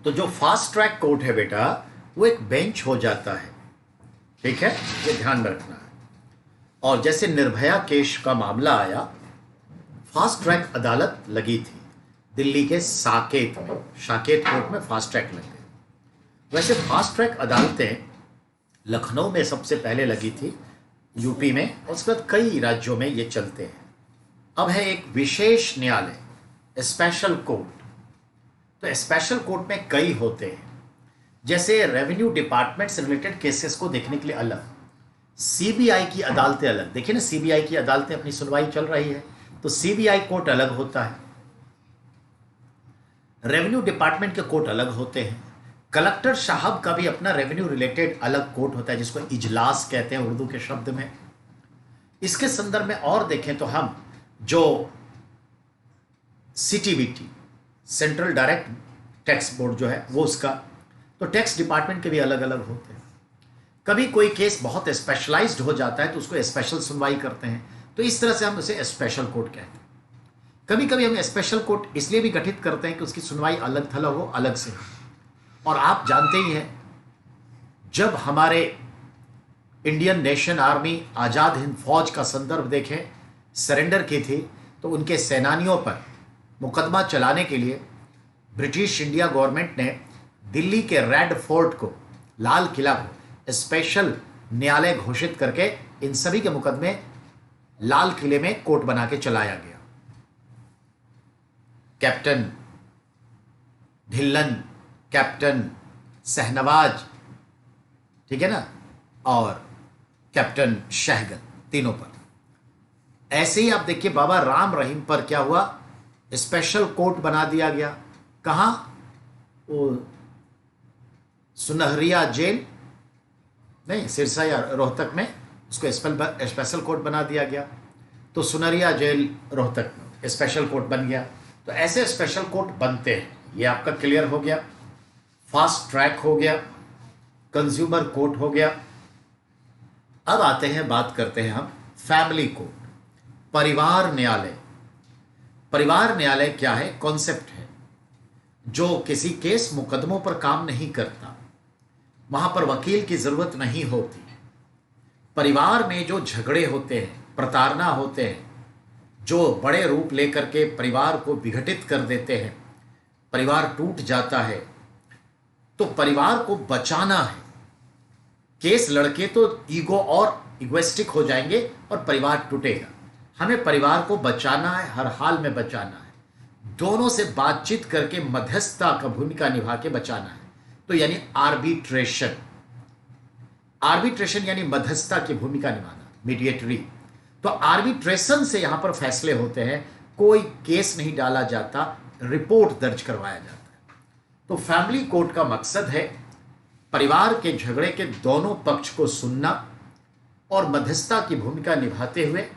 तो जो फास्ट ट्रैक कोर्ट है बेटा, वो एक बेंच हो जाता है, ठीक है, ये ध्यान में रखना है। और जैसे निर्भया केस का मामला आया, फास्ट ट्रैक अदालत लगी थी दिल्ली के साकेत में, साकेत कोर्ट में फास्ट ट्रैक लग गए। वैसे फास्ट ट्रैक अदालतें लखनऊ में सबसे पहले लगी थी, यूपी में, उसके बाद कई राज्यों में ये चलते हैं। अब है एक विशेष न्यायालय, स्पेशल कोर्ट। तो स्पेशल कोर्ट में कई होते हैं, जैसे रेवेन्यू डिपार्टमेंट से रिलेटेड केसेस को देखने के लिए अलग, सीबीआई की अदालतें अलग। देखिए ना, सीबीआई की अदालतें अपनी सुनवाई चल रही है, तो सीबीआई कोर्ट अलग होता है। रेवेन्यू डिपार्टमेंट के कोर्ट अलग होते हैं। कलेक्टर साहब का भी अपना रेवेन्यू रिलेटेड अलग कोर्ट होता है, जिसको इजलास कहते हैं उर्दू के शब्द में। इसके संदर्भ में और देखें तो हम जो CTBT, central direct tax board जो है वो, उसका तो टैक्स डिपार्टमेंट के भी अलग अलग होते हैं। कभी कोई केस बहुत स्पेशलाइज्ड हो जाता है तो उसको स्पेशल सुनवाई करते हैं, तो इस तरह से हम उसे स्पेशल कोर्ट कहते हैं। कभी कभी हम स्पेशल कोर्ट इसलिए भी गठित करते हैं कि उसकी सुनवाई अलग थलग हो, अलग से हो। और आप जानते ही हैं, जब हमारे Indian nation army, Azad Hind फौज का संदर्भ देखें, सरेंडर की थी, तो उनके सेनानियों पर मुकदमा चलाने के लिए ब्रिटिश इंडिया गवर्नमेंट ने दिल्ली के रेड फोर्ट को, लाल किला को स्पेशल न्यायालय घोषित करके इन सभी के मुकदमे लाल किले में कोर्ट बना के चलाया गया। कैप्टन ढिल्लन, कैप्टन शहनवाज, ठीक है ना, और कैप्टन शहगल, तीनों पर। ऐसे ही आप देखिए बाबा राम रहीम पर क्या हुआ, स्पेशल कोर्ट बना दिया गया। कहां? वो सुनहरिया जेल नहीं, सिरसा या रोहतक में, उसको स्पेशल कोर्ट बना दिया गया। तो सुनहरिया जेल रोहतक में स्पेशल कोर्ट बन गया। तो ऐसे स्पेशल कोर्ट बनते हैं। ये आपका क्लियर हो गया। फास्ट ट्रैक हो गया, कंज्यूमर कोर्ट हो गया। अब आते हैं, बात करते हैं हम फैमिली कोर्ट, परिवार न्यायालय। परिवार न्यायालय क्या है? कॉन्सेप्ट है जो किसी केस मुकदमों पर काम नहीं करता, वहां पर वकील की जरूरत नहीं होती। परिवार में जो झगड़े होते हैं, प्रताड़ना होते हैं, जो बड़े रूप लेकर के परिवार को विघटित कर देते हैं, परिवार टूट जाता है, तो परिवार को बचाना है। केस लड़के तो ईगो और इगोइस्टिक हो जाएंगे और परिवार टूटेगा। हमें परिवार को बचाना है, हर हाल में बचाना है। दोनों से बातचीत करके मध्यस्थता का भूमिका निभा के बचाना है। तो यानी आर्बिट्रेशन, आर्बिट्रेशन यानी मध्यस्थता की भूमिका निभाना, मीडिएटरी। तो आर्बिट्रेशन से यहां पर फैसले होते हैं, कोई केस नहीं डाला जाता, रिपोर्ट दर्ज करवाया जाता है। तो फैमिली कोर्ट का मकसद है परिवार के झगड़े के दोनों पक्ष को सुनना और मध्यस्थता की भूमिका निभाते हुए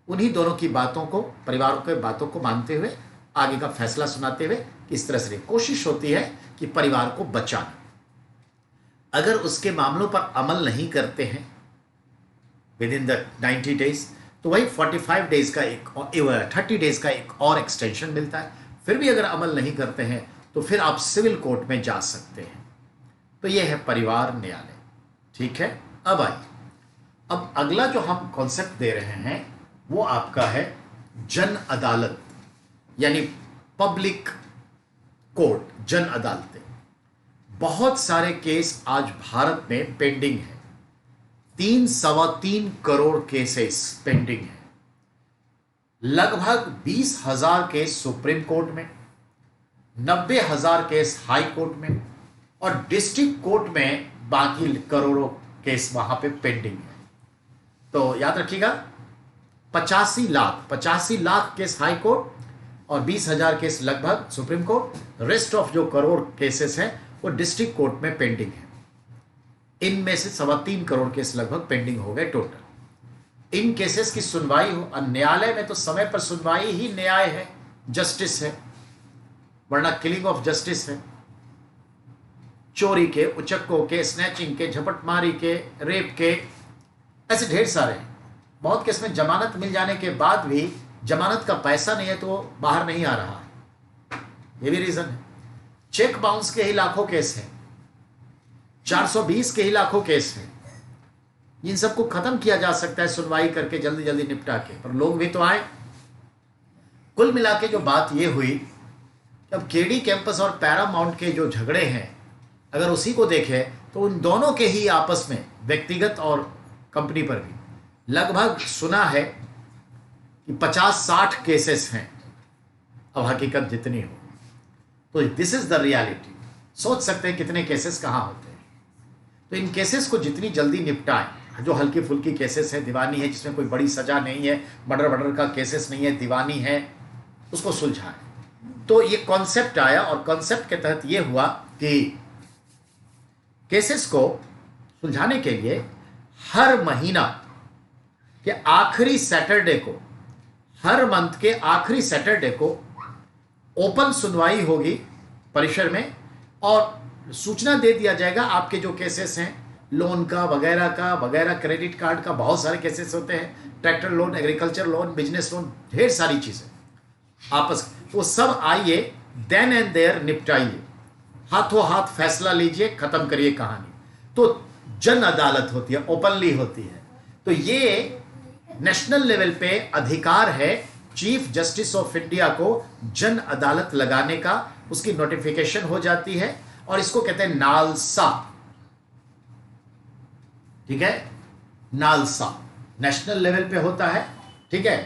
उन्हीं दोनों की बातों को, परिवारों के बातों को मानते हुए आगे का फैसला सुनाते हुए किस तरह से कोशिश होती है कि परिवार को बचाना। अगर उसके मामलों पर अमल नहीं करते हैं विद इन द 90 डेज, तो वही 45 डेज का एक 30 डेज का एक और एक्सटेंशन मिलता है। फिर भी अगर अमल नहीं करते हैं तो फिर आप सिविल कोर्ट में जा सकते हैं। तो यह है परिवार न्यायालय। ठीक है, अब आइए, अब अगला जो हम कॉन्सेप्ट दे रहे हैं वो आपका है जन अदालत, यानी पब्लिक कोर्ट, जन अदालतें। बहुत सारे केस आज भारत में पेंडिंग है। 3-3.25 करोड़ केसेस पेंडिंग है। लगभग 20,000 केस सुप्रीम कोर्ट में, 90,000 केस हाई कोर्ट में और डिस्ट्रिक्ट कोर्ट में बाकी करोड़ों केस वहां पे पेंडिंग है। तो याद रखिएगा, 85 लाख केस हाई कोर्ट और 20,000 केस लगभग सुप्रीम कोर्ट। रेस्ट ऑफ जो करोड़ केसेस हैं वो डिस्ट्रिक्ट कोर्ट में पेंडिंग है। इनमें से 3.25 करोड़ केस लगभग पेंडिंग हो गए टोटल। इन केसेस की सुनवाई हो, न्यायालय में तो समय पर सुनवाई ही न्याय है, जस्टिस है, वरना किलिंग ऑफ जस्टिस है। चोरी के, उचक्कों के, स्नैचिंग के, झपटमारी के, रेप के, ऐसे ढेर सारे हैं। बहुत केस में जमानत मिल जाने के बाद भी जमानत का पैसा नहीं है तो वो बाहर नहीं आ रहा है, ये भी रीजन है। चेक बाउंस के ही लाखों केस हैं, 420 के ही लाखों केस हैं। इन सबको खत्म किया जा सकता है सुनवाई करके, जल्दी जल्दी निपटा के, पर लोग भी तो आए। कुल मिला के जो बात ये हुई कि अब केडी कैंपस और पैरामाउंट के जो झगड़े हैं, अगर उसी को देखें तो उन दोनों के ही आपस में, व्यक्तिगत और कंपनी पर भी, लगभग सुना है कि 50-60 केसेस हैं। अब हकीकत जितनी हो, तो दिस इज द रियलिटी। सोच सकते हैं कितने केसेस कहाँ होते हैं। तो इन केसेस को जितनी जल्दी निपटाएं, जो हल्की फुल्की केसेस है, दीवानी है जिसमें कोई बड़ी सजा नहीं है, मर्डर का केसेस नहीं है, दीवानी है, उसको सुलझाएं। तो ये कॉन्सेप्ट आया और कॉन्सेप्ट के तहत ये हुआ कि केसेस को सुलझाने के लिए हर महीना के आखिरी सैटरडे को, हर मंथ के आखिरी सैटरडे को ओपन सुनवाई होगी परिसर में और सूचना दे दिया जाएगा आपके जो केसेस हैं, लोन का वगैरह, क्रेडिट कार्ड का, बहुत सारे केसेस होते हैं, tractor loan, agriculture loan, business loan, ढेर सारी चीजें आपस, वो सब आइए देन एंड देयर निपटाइए, हाथों हाथ फैसला लीजिए, खत्म करिए कहानी। तो जन अदालत होती है, ओपनली होती है। तो ये नेशनल लेवल पे अधिकार है चीफ जस्टिस ऑफ इंडिया को जन अदालत लगाने का। उसकी नोटिफिकेशन हो जाती है और इसको कहते हैं नालसा। ठीक है, नालसा नेशनल लेवल पे होता है। ठीक है,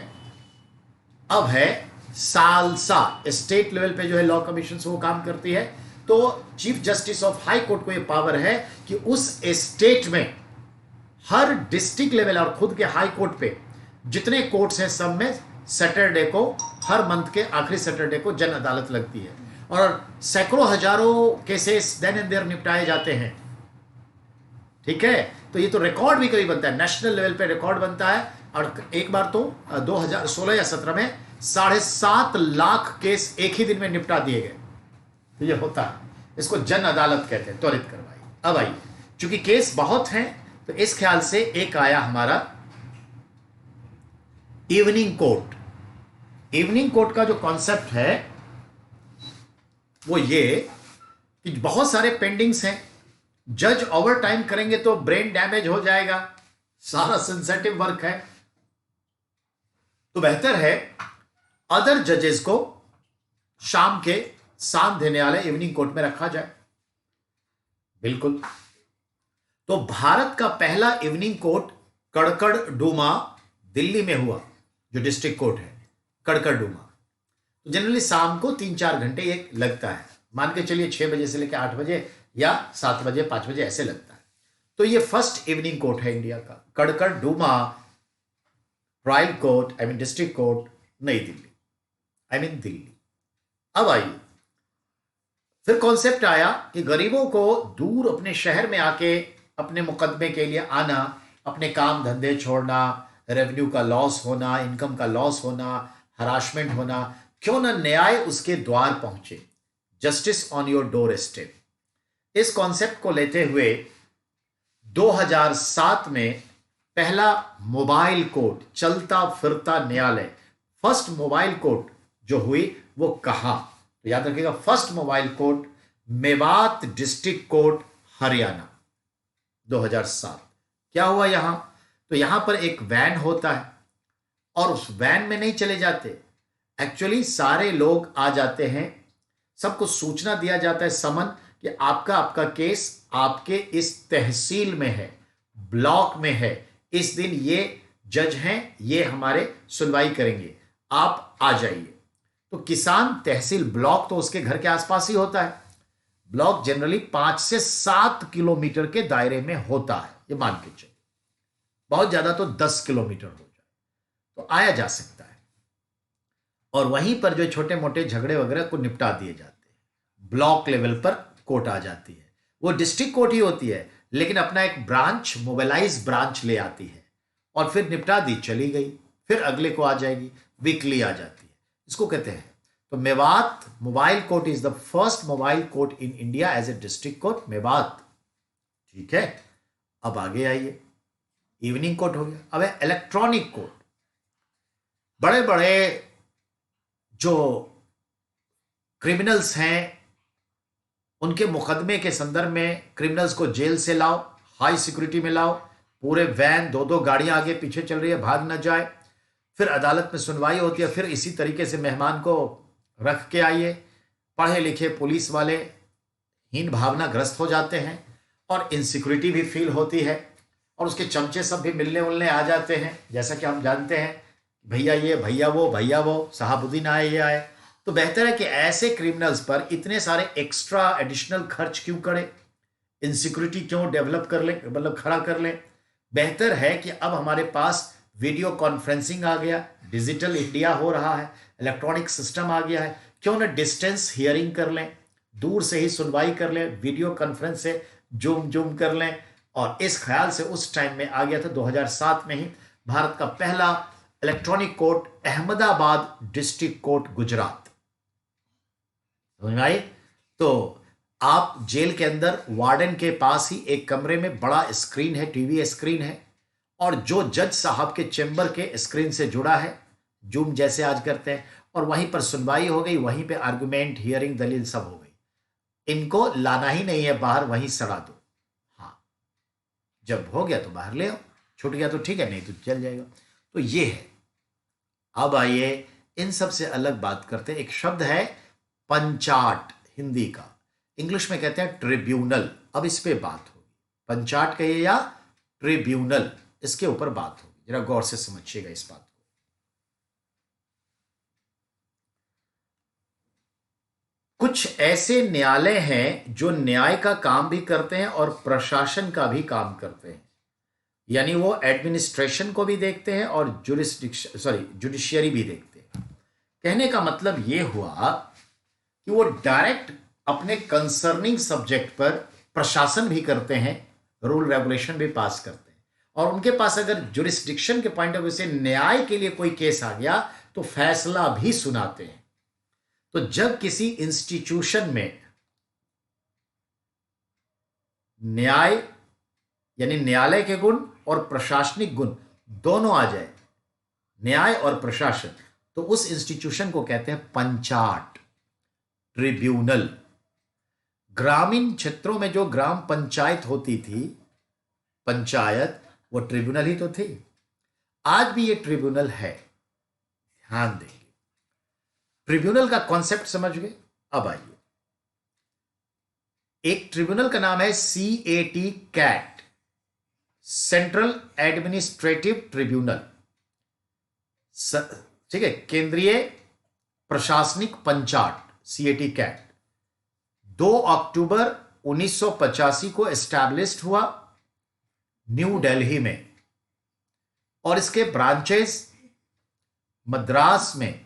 अब है सालसा, स्टेट लेवल पे जो है लॉ कमीशन वो काम करती है। तो chief justice of high court को यह पावर है कि उस स्टेट में हर डिस्ट्रिक्ट लेवल और खुद के हाई कोर्ट पे जितने कोर्ट्स हैं सब में सैटरडे को, हर मंथ के आखिरी सैटरडे को जन अदालत लगती है और सैकड़ों हजारों केसेस देन एंड देयर निपटाए जाते हैं। ठीक है, तो ये तो रिकॉर्ड भी कभी बनता है, नेशनल लेवल पे रिकॉर्ड बनता है। और एक बार तो 2016 या 17 में 7.5 लाख केस एक ही दिन में निपटा दिए गए। तो ये होता है, इसको जन अदालत कहते हैं, त्वरित कार्रवाई। अब आइए, चूंकि केस बहुत हैं तो इस ख्याल से एक आया हमारा इवनिंग कोर्ट। इवनिंग कोर्ट का जो कॉन्सेप्ट है वो ये कि बहुत सारे पेंडिंग्स हैं, जज ओवर टाइम करेंगे तो ब्रेन डैमेज हो जाएगा, सारा सेंसिटिव वर्क है। तो बेहतर है अदर जजेस को शाम के 7 न्यायालय इवनिंग कोर्ट में रखा जाए। बिल्कुल। तो भारत का पहला इवनिंग कोर्ट कड़कड़डूमा दिल्ली में हुआ, जो डिस्ट्रिक्ट कोर्ट है कड़कड़डूमा। तो जनरली शाम को 3-4 घंटे ये लगता है, मान के चलिए 6 बजे से लेकर 8 बजे या 7 बजे 5 बजे ऐसे लगता है। तो ये फर्स्ट इवनिंग कोर्ट है इंडिया का, Karkardooma trial court, district court, नई दिल्ली, दिल्ली। अब आइए, फिर कॉन्सेप्ट आया कि गरीबों को दूर अपने शहर में आके अपने मुकदमे के लिए आना, अपने काम धंधे छोड़ना, रेवेन्यू का लॉस होना, इनकम का लॉस होना, हरासमेंट होना, क्यों ना न्याय उसके द्वार पहुंचे, justice on your door step. इस कॉन्सेप्ट को लेते हुए 2007 में पहला मोबाइल कोर्ट, चलता फिरता न्यायालय, फर्स्ट मोबाइल कोर्ट जो हुई वो कहां, तो याद रखिएगा, first mobile court Mewat district court, Haryana, 2007। क्या हुआ यहां, तो यहां पर एक वैन होता है और उस वैन में नहीं चले जाते, एक्चुअली सारे लोग आ जाते हैं, सबको सूचना दिया जाता है, समन, कि आपका केस आपके इस तहसील में है, ब्लॉक में है, इस दिन ये जज हैं, ये हमारे सुनवाई करेंगे, आप आ जाइए। तो किसान तहसील, ब्लॉक तो उसके घर के आसपास ही होता है, ब्लॉक जनरली 5 से 7 किलोमीटर के दायरे में होता है, ये मान के चलिए, बहुत ज्यादा तो 10 किलोमीटर हो जाए तो आया जा सकता है। और वहीं पर जो छोटे मोटे झगड़े वगैरह को निपटा दिए जाते हैं, ब्लॉक लेवल पर कोर्ट आ जाती है, वो डिस्ट्रिक्ट कोर्ट ही होती है, लेकिन अपना एक ब्रांच, मोबाइलाइज ब्रांच ले आती है और फिर निपटा दी, चली गई, फिर अगले को आ जाएगी, वीकली आ जाती है, इसको कहते हैं। तो Mewat mobile court is the first mobile court in India as a district court, Mewat. ठीक है, अब आगे आइए, इवनिंग कोर्ट हो गया, अब है इलेक्ट्रॉनिक कोर्ट। बड़े बड़े जो क्रिमिनल्स हैं उनके मुकदमे के संदर्भ में, क्रिमिनल्स को जेल से लाओ, हाई सिक्योरिटी में लाओ, पूरे वैन 2-2 गाड़ियां आगे पीछे चल रही है, भाग ना जाए, फिर अदालत में सुनवाई होती है, फिर इसी तरीके से मेहमान को रख के आइए। पढ़े लिखे पुलिस वाले हीन भावना ग्रस्त हो जाते हैं और इनसिक्योरिटी भी फील होती है, और उसके चमचे सब भी मिलने उलने आ जाते हैं, जैसा कि हम जानते हैं, भैया ये, भैया वो, साहबुद्दीन आए, ये आए। तो बेहतर है कि ऐसे क्रिमिनल्स पर इतने सारे एक्स्ट्रा एडिशनल खर्च क्यों करें, इनसिक्योरिटी क्यों डेवलप कर लें, मतलब खड़ा कर लें। बेहतर है कि अब हमारे पास वीडियो कॉन्फ्रेंसिंग आ गया, डिजिटल इंडिया हो रहा है, इलेक्ट्रॉनिक सिस्टम आ गया है, क्यों ना डिस्टेंस हियरिंग कर लें, दूर से ही सुनवाई कर लें, वीडियो कॉन्फ्रेंस से जूम कर लें। और इस ख्याल से उस टाइम में आ गया था 2007 में ही भारत का पहला electronic court, Ahmedabad district court, Gujarat. समझ में आई? तो आप जेल के अंदर वार्डन के पास ही एक कमरे में बड़ा स्क्रीन है, टीवी स्क्रीन है, और जो जज साहब के चेंबर के स्क्रीन से जुड़ा है, जूम जैसे आज करते हैं, और वहीं पर सुनवाई हो गई, वहीं पे आर्गुमेंट, हियरिंग, दलील सब हो गई। इनको लाना ही नहीं है बाहर, वहीं सड़ा दो। हाँ, जब हो गया तो बाहर ले आओ, छूट गया तो ठीक है, नहीं तो चल जाएगा। तो ये है। अब आइए इन सब से अलग बात करते हैं। एक शब्द है पंचाट, हिंदी का, इंग्लिश में कहते हैं ट्रिब्यूनल। अब इस पे बात होगी, पंचाट कहिए या ट्रिब्यूनल, इसके ऊपर बात होगी, जरा गौर से समझिएगा इस बात को। कुछ ऐसे न्यायालय हैं जो न्याय का काम भी करते हैं और प्रशासन का भी काम करते हैं, यानी वो एडमिनिस्ट्रेशन को भी देखते हैं और जुडिशियरी भी देखते हैं। कहने का मतलब ये हुआ कि वो डायरेक्ट अपने कंसर्निंग सब्जेक्ट पर प्रशासन भी करते हैं, रूल रेगुलेशन भी पास करते हैं, और उनके पास अगर जुरिस्डिक्शन के पॉइंट ऑफ व्यू से न्याय के लिए कोई केस आ गया तो फैसला भी सुनाते हैं। तो जब किसी इंस्टीट्यूशन में न्याय यानी न्यायालय के गुण और प्रशासनिक गुण दोनों आ जाए, न्याय और प्रशासन, तो उस इंस्टीट्यूशन को कहते हैं पंचाट, ट्रिब्यूनल। ग्रामीण क्षेत्रों में जो ग्राम पंचायत होती थी, पंचायत, वो ट्रिब्यूनल ही तो थी। आज भी ये ट्रिब्यूनल है, ध्यान देंगे। ट्रिब्यूनल का कॉन्सेप्ट समझ गए? अब आइए, एक ट्रिब्यूनल का नाम है CAT, CAT, central administrative tribunal, ठीक है, केंद्रीय प्रशासनिक पंचाट, CAT कैट, 2 अक्टूबर 1985 को एस्टैब्लिश्ड हुआ न्यू दिल्ली में, और इसके ब्रांचेस मद्रास में,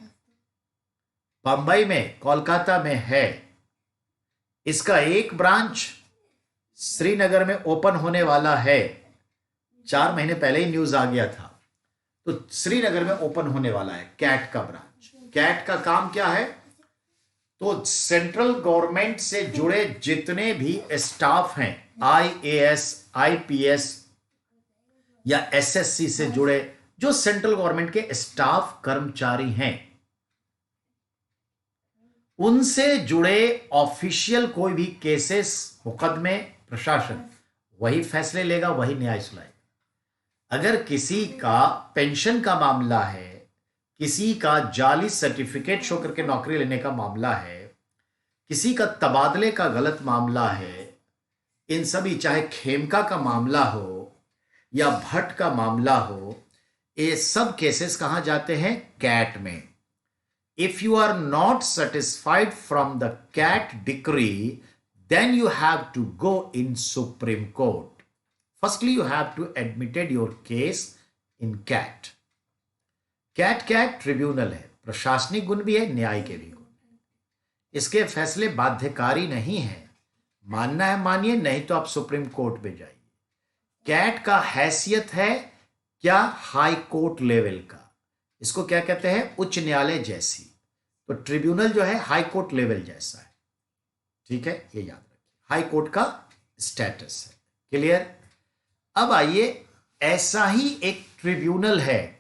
बंबई में, कोलकाता में है। इसका एक ब्रांच श्रीनगर में ओपन होने वाला है, 4 महीने पहले ही न्यूज आ गया था, तो श्रीनगर में ओपन होने वाला है कैट का ब्रांच। कैट का काम क्या है? तो सेंट्रल गवर्नमेंट से जुड़े जितने भी स्टाफ हैं, IAS, IPS या SSC से जुड़े जो सेंट्रल गवर्नमेंट के स्टाफ कर्मचारी हैं, उनसे जुड़े ऑफिशियल कोई भी केसेस, मुकदमे, प्रशासन वही फैसले लेगा, वही न्याय सुनाएगा। अगर किसी का पेंशन का मामला है, किसी का जाली सर्टिफिकेट शो करके नौकरी लेने का मामला है, किसी का तबादले का गलत मामला है, इन सभी, चाहे खेमका का मामला हो या भट्ट का मामला हो, ये सब केसेस कहां जाते हैं? कैट में। If you are not satisfied from the CAT decree, then you have to go in Supreme Court. Firstly, you have to admitted your case in CAT. CAT tribunal है, प्रशासनिक गुण भी है, न्याय के भी गुण है। इसके फैसले बाध्यकारी नहीं है, मानना है मानिए, नहीं तो आप सुप्रीम कोर्ट में जाइए। कैट का हैसियत है क्या? हाई कोर्ट लेवल का। इसको क्या कहते हैं? उच्च न्यायालय जैसी। तो ट्रिब्यूनल जो है हाई कोर्ट लेवल जैसा है, ठीक है, ये याद रखिए, हाई कोर्ट का स्टेटस है। क्लियर? अब आइए, ऐसा ही एक ट्रिब्यूनल है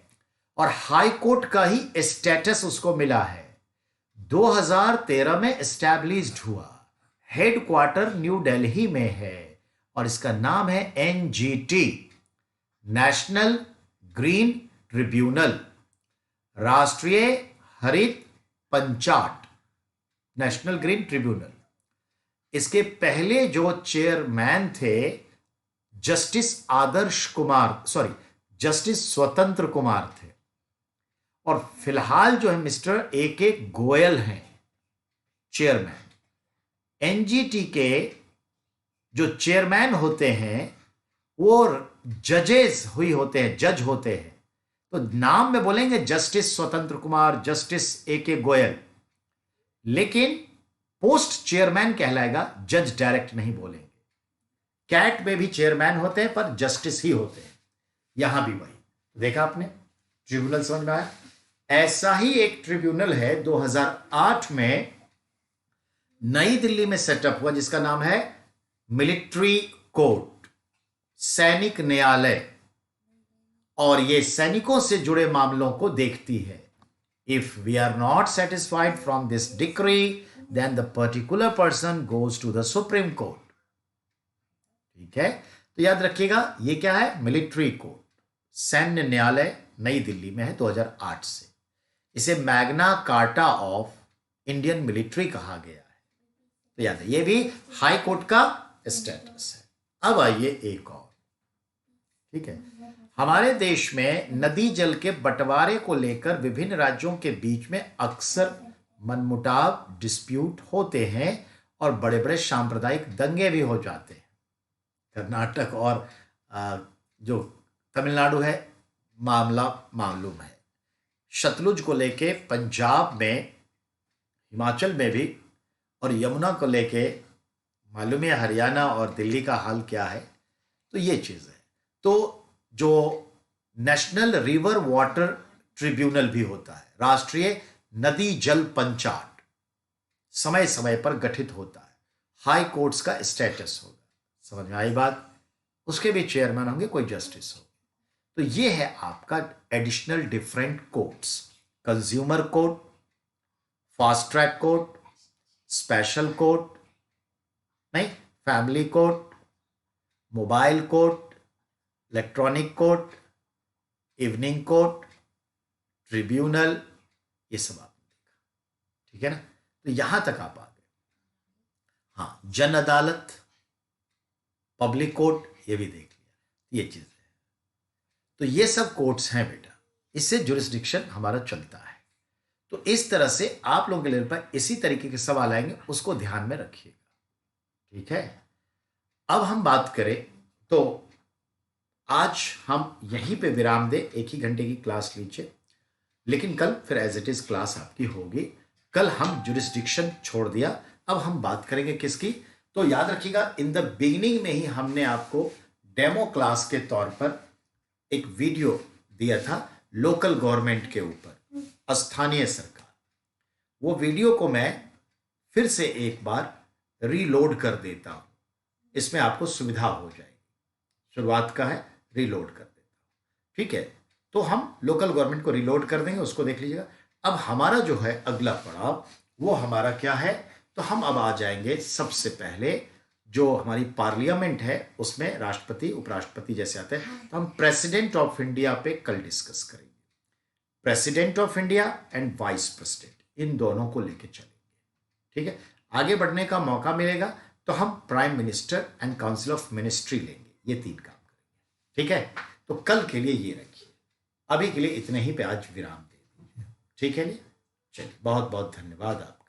और हाई कोर्ट का ही स्टेटस उसको मिला है, 2013 में एस्टैब्लिश्ड हुआ, हेडक्वार्टर न्यू दिल्ली में है, और इसका नाम है NGT, नेशनल ग्रीन ट्रिब्यूनल, राष्ट्रीय हरित पंचाट, नेशनल ग्रीन ट्रिब्यूनल। इसके पहले जो चेयरमैन थे जस्टिस स्वतंत्र कुमार थे, और फिलहाल जो है मिस्टर AK गोयल हैं चेयरमैन। NGT के जो चेयरमैन होते हैं वो जज होते हैं, तो नाम में बोलेंगे जस्टिस स्वतंत्र कुमार, जस्टिस AK गोयल, लेकिन पोस्ट चेयरमैन कहलाएगा, जज डायरेक्ट नहीं बोलेंगे। कैट में भी चेयरमैन होते हैं पर जस्टिस ही होते हैं, यहां भी वही। देखा आपने? ट्रिब्यूनल समझ में आया? ऐसा ही एक ट्रिब्यूनल है 2008 में नई दिल्ली में सेटअप हुआ, जिसका नाम है मिलिट्री कोर्ट, सैनिक न्यायालय, और ये सैनिकों से जुड़े मामलों को देखती है। If we are not satisfied from this decree, then the particular person goes to the supreme Court. ठीक है, तो याद रखिएगा, ये क्या है? मिलिट्री कोर्ट, सैन्य न्यायालय, नई दिल्ली में है 2008 से। इसे Magna carta of Indian military कहा गया है, तो याद है, ये भी हाई कोर्ट का स्टेटस है। अब आइए एक और, ठीक है, हमारे देश में नदी जल के बंटवारे को लेकर विभिन्न राज्यों के बीच में अक्सर मनमुटाव, डिस्प्यूट होते हैं और बड़े बड़े सांप्रदायिक दंगे भी हो जाते हैं। कर्नाटक और जो तमिलनाडु है, मामला मालूम है। सतलुज को लेके पंजाब में, हिमाचल में भी, और यमुना को लेके मालूम है हरियाणा और दिल्ली का हाल क्या है। तो ये चीज़ है। तो जो नेशनल रिवर वाटर ट्रिब्यूनल भी होता है, राष्ट्रीय नदी जल पंचाट, समय समय पर गठित होता है, हाई कोर्ट्स का स्टेटस होगा। समझ में आई बात? उसके भी चेयरमैन होंगे, कोई जस्टिस होंगे। तो ये है आपका additional different courts: consumer court, fast track court, special court, नहीं, family court, mobile court, electronic court, evening court, tribunal, ये सब आपने देखा। ठीक है ना? तो यहां तक आप आ गए। हाँ, जन अदालत, पब्लिक कोर्ट, ये भी देख लिया, ये चीज है। तो ये सब कोर्ट्स हैं बेटा, इससे जुरिस्डिक्शन हमारा चलता है। तो इस तरह से आप लोगों के लेवल पर इसी तरीके के सवाल आएंगे, उसको ध्यान में रखिएगा, ठीक है। अब हम बात करें तो आज हम यहीं पे विराम दे, 1 ही घंटे की क्लास लीजिए, लेकिन कल फिर एज इट इज क्लास आपकी होगी। कल हम जुरिस्डिक्शन छोड़ दिया, अब हम बात करेंगे किसकी। तो याद रखिएगा, इन द बिगिनिंग में ही हमने आपको डेमो क्लास के तौर पर एक वीडियो दिया था लोकल गवर्नमेंट के ऊपर, स्थानीय सरकार। वो वीडियो को मैं फिर से एक बार रीलोड कर देता हूं, इसमें आपको सुविधा हो जाएगी। शुरुआत का है, रीलोड कर देता हूं, ठीक है। तो हम लोकल गवर्नमेंट को रीलोड कर देंगे, उसको देख लीजिएगा। अब हमारा जो है अगला पड़ाव, वो हमारा क्या है, तो हम अब आ जाएंगे सबसे पहले जो हमारी पार्लियामेंट है, उसमें राष्ट्रपति उपराष्ट्रपति जैसे आते हैं, तो हम प्रेसिडेंट ऑफ इंडिया पे कल डिस्कस करेंगे। President of India and vice president, इन दोनों को लेके चलेंगे, ठीक है। आगे बढ़ने का मौका मिलेगा तो हम prime minister and council of ministry लेंगे, ये 3 काम करेंगे, ठीक है। तो कल के लिए ये रखिए, अभी के लिए इतने ही पे आज विराम दे दीजिए, ठीक है। चलिए, बहुत बहुत धन्यवाद आपका।